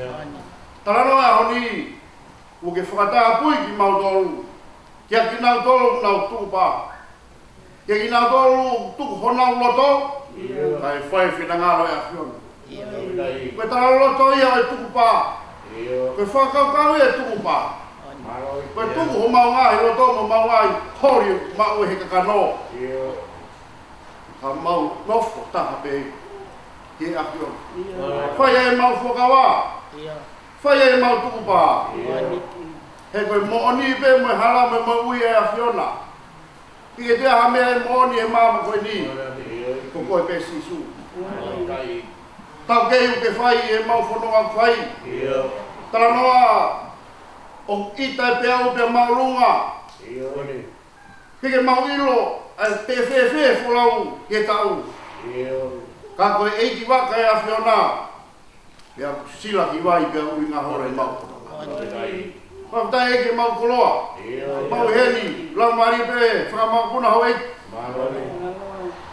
Taranoa honi, uke whakataa pui ki mau tolu, kia ki nau tolu nau tuku pā. Kia ki nau tolu tuku honau loto, kai whai whenangalo e a whiona. Koe taraloto ia e tuku pā. Koe whakaukau ia e tuku pā. Koe tuku ho mau ngahi loto mo mau ngahi hori mau e he kakano. Ka mau nofo taha pe ki a whiona. Whai e mau whakawa. Whai e mau tuku pā. He koe mooni pe mo e hala me mo ui e a whiona. Ike te aha mea e mooni e mama koe ni. Ko koe pe sisu. Tau kei uke whai e mau whanonga whai. Taranoa o ita e pea upe mau lunga. Kike mau ilo e te whewhe whulau ke tau. Ka koe eiki waka e a whiona. Pea sila ki wai pea ui ngā hore mau. Pawtai eke mau koloa. Mau heni, lau mari pe whakamau kuna hau eiki.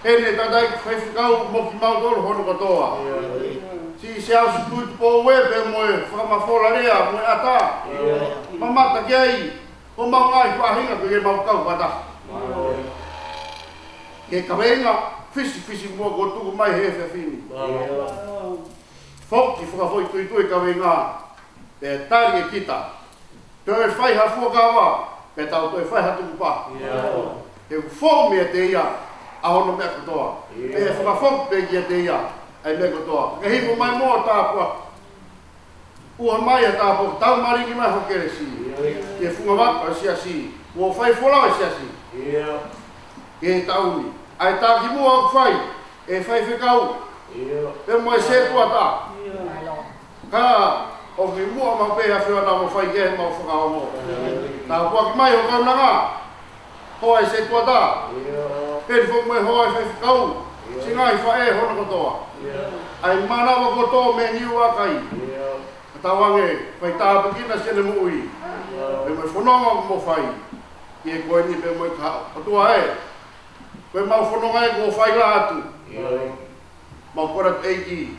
Hene tatai whaiwhikau mo ki mau tolu hono katoa. Si se au situi po wepe moe whakamawhola rea moe ata. Mamata kei, o mau ngai whahinga ko ke mau kau pata. Ke kawenga, fisi mua ko tuku mai he whiawhini. Whoki whakawhoi tui kawenga, te tari e kita. Te oe whaiha fuakawa, pe tau te whaiha tuku pa. He whau mea te ia. Ahono mea kotoa. E whakawhok pe kia te ia. Ai mea kotoa. Ke hifo mai mua tāpua. Ua mai a tāpua. Tau maringi mai hokere si. Ke whungawaka sia si. Ua whai wholau sia si. Ke tauni. Ai tāki mua au whai. E whai whekau. Pe moe se tua tā. Ka o ki mua mau peha whiona mo whai ke mau whakawa mo. Tāpua ki mai ho kaunanga. Hoa se tua tā. Peri fo me hoa e whekau, singai whae hono kotoa. Ai manawa kotoa me niu akai. Tawange, whai tāpakina sene mui. Pe me whanonga mo whai. Ki e koe ni pe me ka atua e. Koe mau whanonga e ko whai la atu. mau kora eiki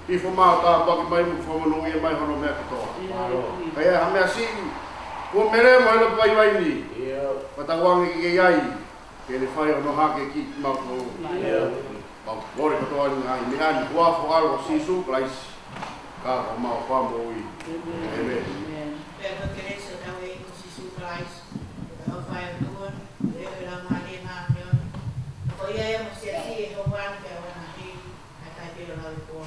i fo mau ta baki mai mu fo no ia mai hono me katoa ai ha me asi ko mere mai lo pai mai ni patawangi ki ai ke le fai no ha ke ki mau no mau kore katoa ni ai me ani kwa fo algo sisu klais ka mau pa mo i amen Perché che se da wei ko sisu klais da fai no le la mani na nyon ko ia mo se si ho wan ke wana hi ai pe lo na ko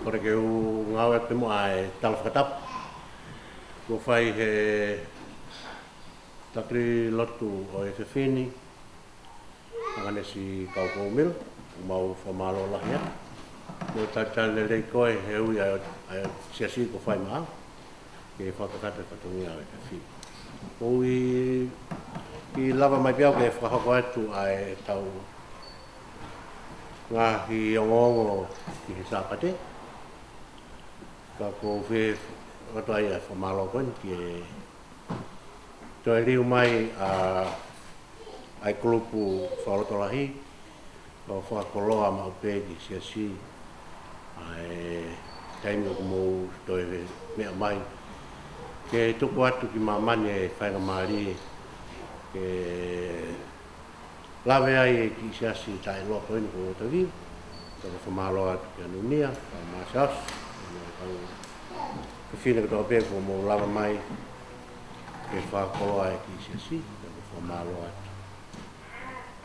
Kore ke u ngau e mo ai tala whakatap. Ko whai he takri lotu o e whiwhini. Angane si kaukou mil, mau whamalo lahia. Ko tatale rei koe he ui ai siasi ko whai maa. Ke whakakata katungia o e whiwhini. Ko i lava mai piau ke whakahoko atu ai tau ngahi ongongo ki he sāpate. Ka ko fe roto ai a whamalo koen ki e toi riu mai ai kulupu whaorotolahi o whakoloa ma upegi siasi ai taimi o mou toi mea mai ke tuku atu ki mamane e whainga maari ke lawe ai e ki siasi tai loa koen ko o tawi ka whamalo atu ki anunia ka maasas ke whina kato ape ko mo lava mai ke whakoloa e ki siasi ka whamalo atu.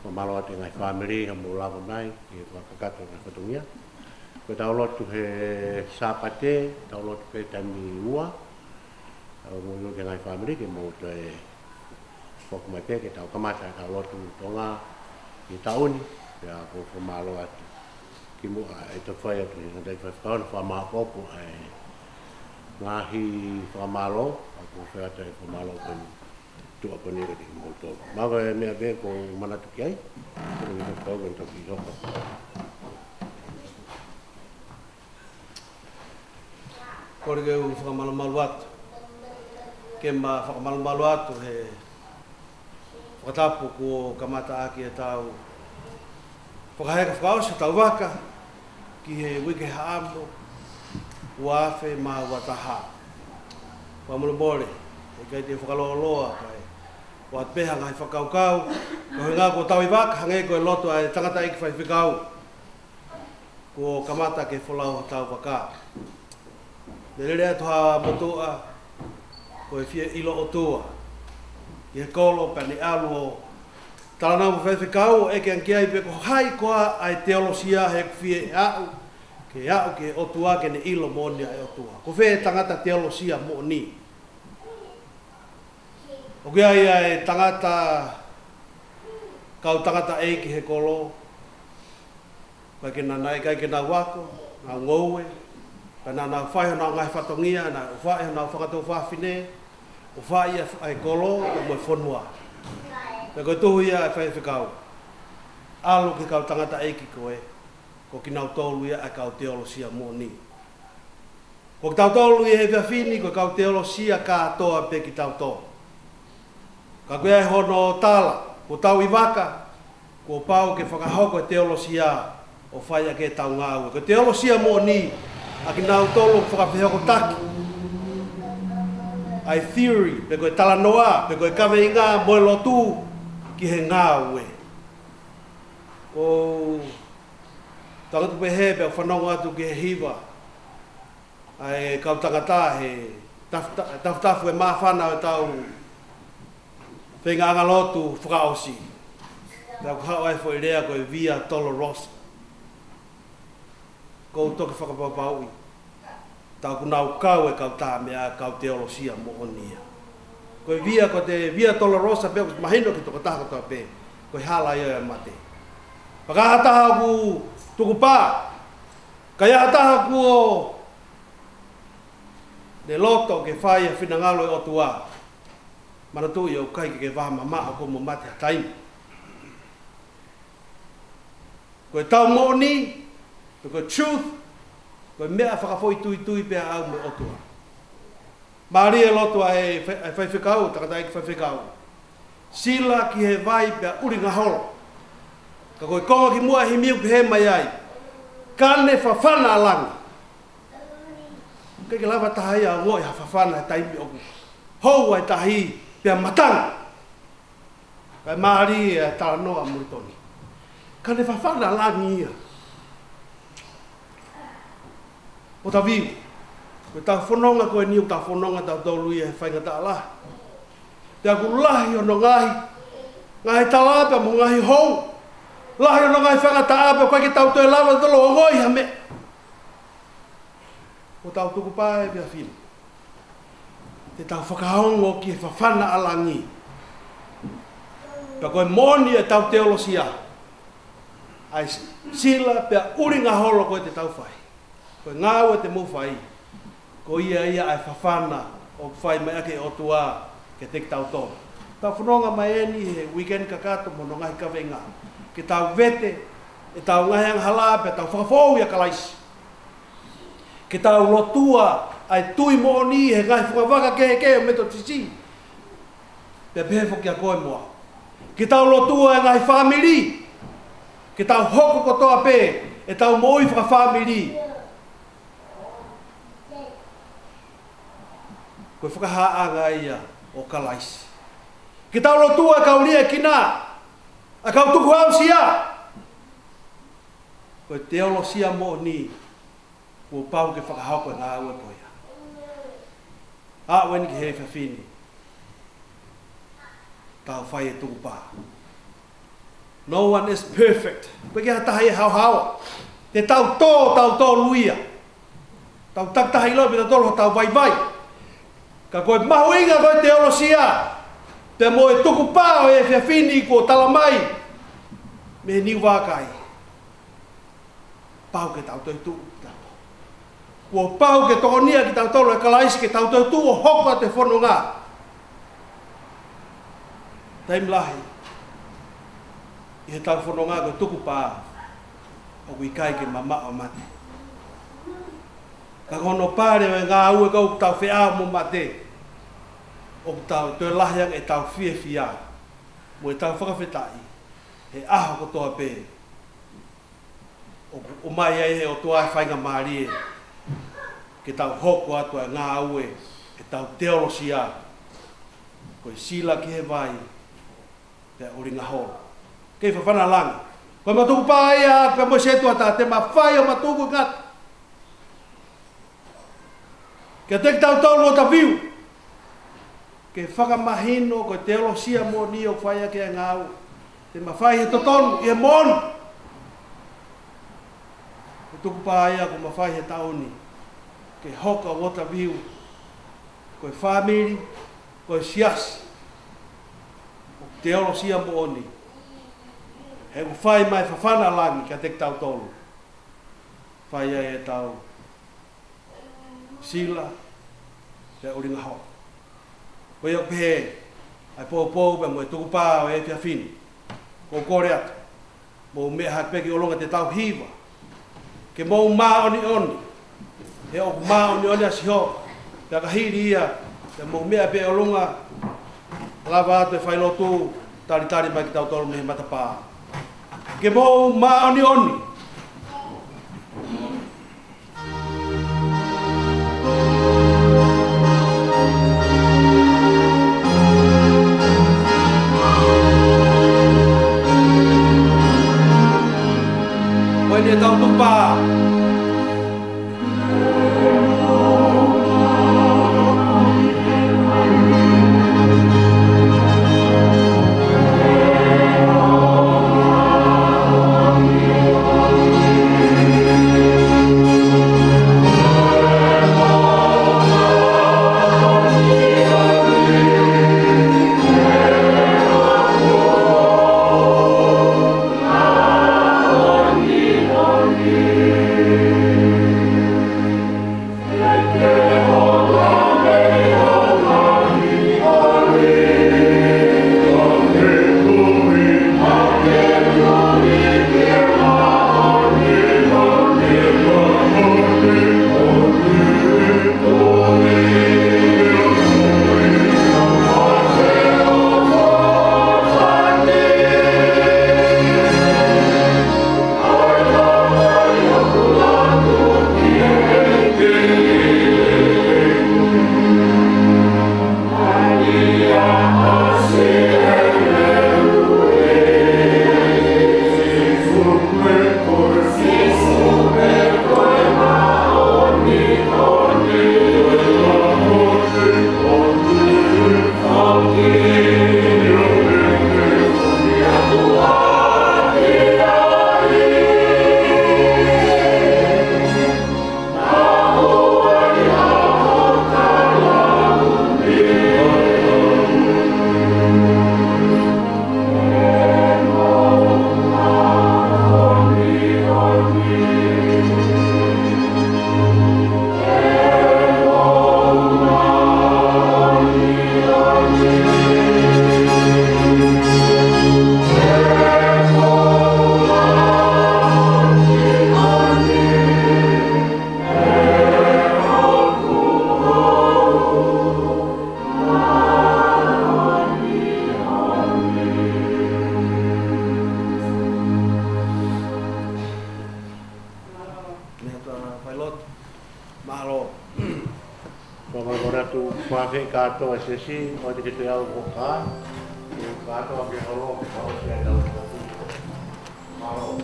Whamalo atu ngai whamiri ha mo lava mai ke whakakato na whatungia. Ko tau lotu he sāpate, tau lotu pe tami ua. Tau mo ilo ke ngai whamiri ke mo to e whaku mai pe ke tau kamata tau lotu tonga i tauni ke a ko whamalo atu. Ki mo e to whai atu i ngai whakaona whamapopo e ngahi whamalo, ako whakata e whamalo koni tua koni reki mo tō. Maga e mea be ko manatu ki ai, koni i whakau koni toki i roko. Kore ke u whakamalomalu atu. Ke ma whakamalomalu atu he whakatapu ko kamata aki e tau whakaheka whakaosa tau waka ki he wike haamo uafe ma wataha. Whamulubore, e kai te whakaloloa kai. Wa peha ngai whakaukau, ko he ngā ko tau i waka, hange ko e loto ai tangata iki whai whikau. Ko kamata ke wholau tau waka. Ne rere atu ha motua, ko e whia ilo o tua. I he kolo pani alu o talana mo whai whikau, e ke ankiai pe ko hai koa ai teolosia he whia e au. Ke au ke otua ke ne ilo monia e otua. Ko whe tangata teolosia mo ni. O ke ai e tangata, kau tangata e ki he kolo. Kai ke na nai, kai ke na wako, na ngoue. Kai na whaiho na ngai whatongia, na whaiho na whakatou whawhine. O whai e kolo, o moe whonua. Kai koe tuhu ia e whai whikau. Alo ke kau tangata e ki koe. Ko ki nau tolu ia a kau teolosia mo ni. Ko ki tau tolu ia he whiawhini, ko kau teolosia kātoa pe ki tau tō. Ka koe ai hono tala, ko tau i waka, ko pau ke whakahoko e teolosia o whaia ke tau ngāua. Ko teolosia mo ni, a ki nau tolu whakawhihoko taki. Ai theory, pe koe tala noa, pe koe kawe i ngā moe lotu ki he ngāue. Ko tangatu pe he pe whanonga atu ke he hiwa. Ai kau tangata he tafutafu e mawhana o tau whenga lotu whakaosi. Tau hao ai fo i rea koe Via Dolorosa. Ko toki whakapapaui. Tau kunau kau e kau tā mea kau teolosia mo onia. Koe Via ko te Via Dolorosa pe kus mahino ki toko taha katoa pe. Koe hala ia e mate. Pakahataha ku tuku pā. Kai ataha ku o le loto ke whai a whinangalo e o tua. Mana tu i au kai ke waha mama o ko mo mate a taimi. Ko e tau moni, ko truth, ko e mea whakafoi tui pia au me o tua. Maria loto e whai whikau, takata e ki whai whikau. Sila ki he vai pia uri ngā holo. Ka koe konga ki mua hi miu ki he mai ai. Kane whawhana alanga. Kei ke lawa tahi a ngoi ha whawhana e taimi oku. Hou ai tahi pia matanga. Kai maari e tala noa muritoni. Kane whawhana alangi ia. O ta viu. Koe tau whanonga koe niu tau whanonga tau tolu ia he whainga ta ala. Pia ku lahi ono ngahi talapa mo ngahi hou. Lahi ono ngahi whangata apa koe ki tau toi lawa tolo o ngoi ha me. O tau tuku pae pia whina. Te tau whakahongo ki e whawhana alangi. Pia koe moni e tau teolosia. Ai sila pia uri ngā holo koe te tau whai. Koe ngāu e te mu whai. Ko ia ai whawhana o whai mai ake o tua ke te tau tō. Tau whanonga mai eni he weekend kakato mono ngahi ka venga. Ke tau vete, e tau ngahi ang halape, tau whakafou ia kalaisi. Ke tau lotua, ai tui mo ni he ngahi whakawaka ke o meto tisi. Pea pehefo ki a koe moa. Ke tau lotua e ngahi family. Ke tau hoko kotoa pe, e tau moi whakafamily. Koe whakahaanga ia o kalaisi. Ke tau lotua kau lia kina, a kau tuku hau sia. Koe teolo sia mo ni, kua pau ke whakahau koe ngā ue koea. A weni ki hei whawhini. Tau whai e tuku pā. No one is perfect. Koe ki hataha e hau hawa. Te tau tō luia. Tau taktaha ilo pita tolo tau vai. Ka koe mahu inga koe teolo sia. Te mo e tuku pā o e whiawhini ko tala mai. Me niu wākai. Pau ke tau toi tuku. Kua pau ke tokonia ki tau tolo e kalaisi ke tau toi tuku o hoko te whono ngā. Taim lahi. I he tau whono ngā koe tuku pā. O kui kai ke mama o mate. Ka kono pāre o e ngā ue kau tau whia mo mate. O tau te lahiang e tau whia. Mo e tau whakawhetai. He aho kotoa pē. O mai ai he o toa e whainga maari e. Ke tau hoko atua e ngā ue. E tau teolosia. Koe sila ki he vai. Te oringa horo. Kei whawhana langa. Koe matuku pāi a pe mo se tua tā te mawhai o matuku ngata. Ke te tau tau o ta viu. Ke whakamahino ko teolosia mo ni o whaia ke ngāu. Te mawhai he totonu, i he monu. Ke tuku pāia ko mawhai he taoni. Ke hoka o ta viu. Ko family, ko sias. O teolosia mo ni. He ku whai mai whawhana langi ka te tau tolu. Whaia e tau. Sila. Te oringa hau. Ko iau pehe, ai pōpō pe mo e tuku pā o e whiawhini. Ko kore atu. Mo mea hakpeki o longa te tau hiwa. Ke mou mā oni. He o mā oni asi ho. Te akahiri ia. Te mou mea pe o longa. Lava atu e whailotu. Tari mai ki tau tolu me he matapā. Ke mou mā oni. Dia tahu tumpah. Mahalo. Pagkakora tu pakai kato asesi, o di kita au boka, kato ake holo, kau siya daw satu. Mahalo.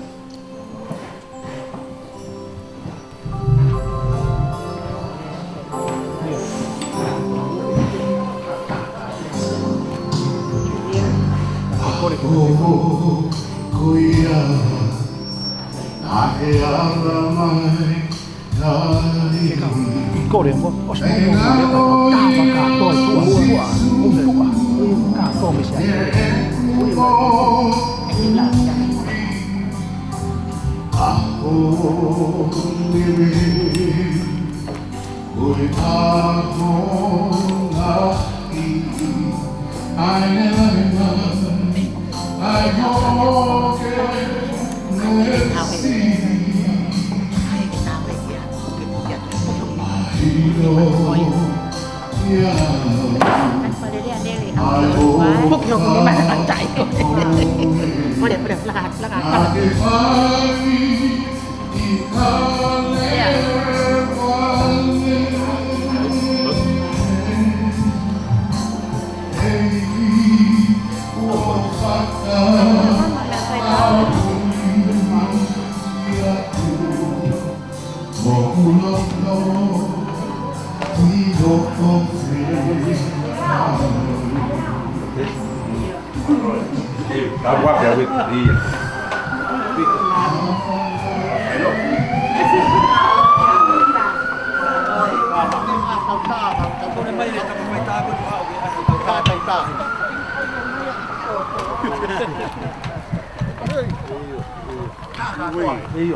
Kuya, nahe ala mai kai. Cô đến không? Có sao không? Cả tôi tua không tua, cả tôi mới sẽ. Anh là Aku diri, kui aku lagi, I know Phúc nó cũng bạn là chạy Có đẹp là Tá guardado aqui.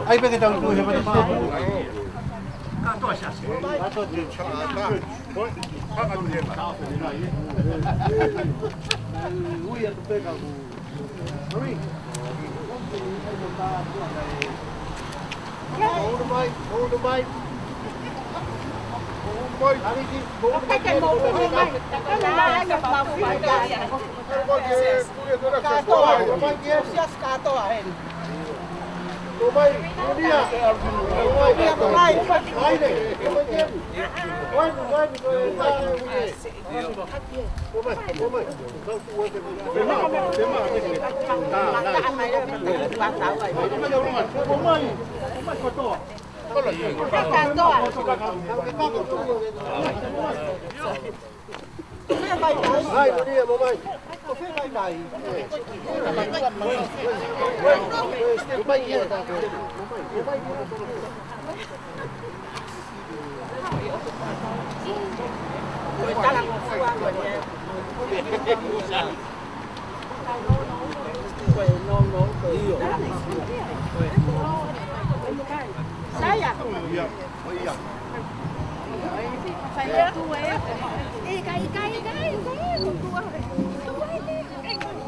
Ai pengen tahu tu siapa nama?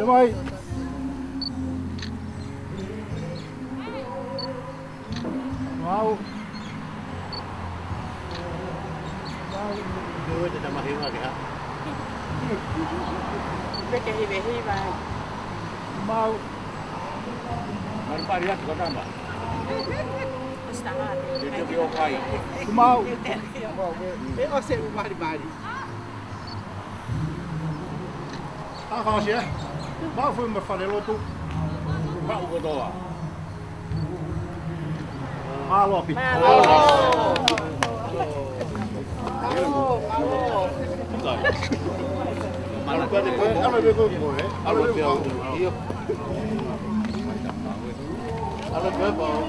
Rồi. Wow. Dua tu nama hiu lagi ha. Betul betul Mau. Marpari aku kata mbak. Dia dia kai. Mau. Saya bari-bari. Ah, kalau sih, mau film berfalelo tu, Pak ugo doa. malo pi. Malo tu ada kau, kalau dia kau mau, kalau dia kau, iya. Kalau dia kau,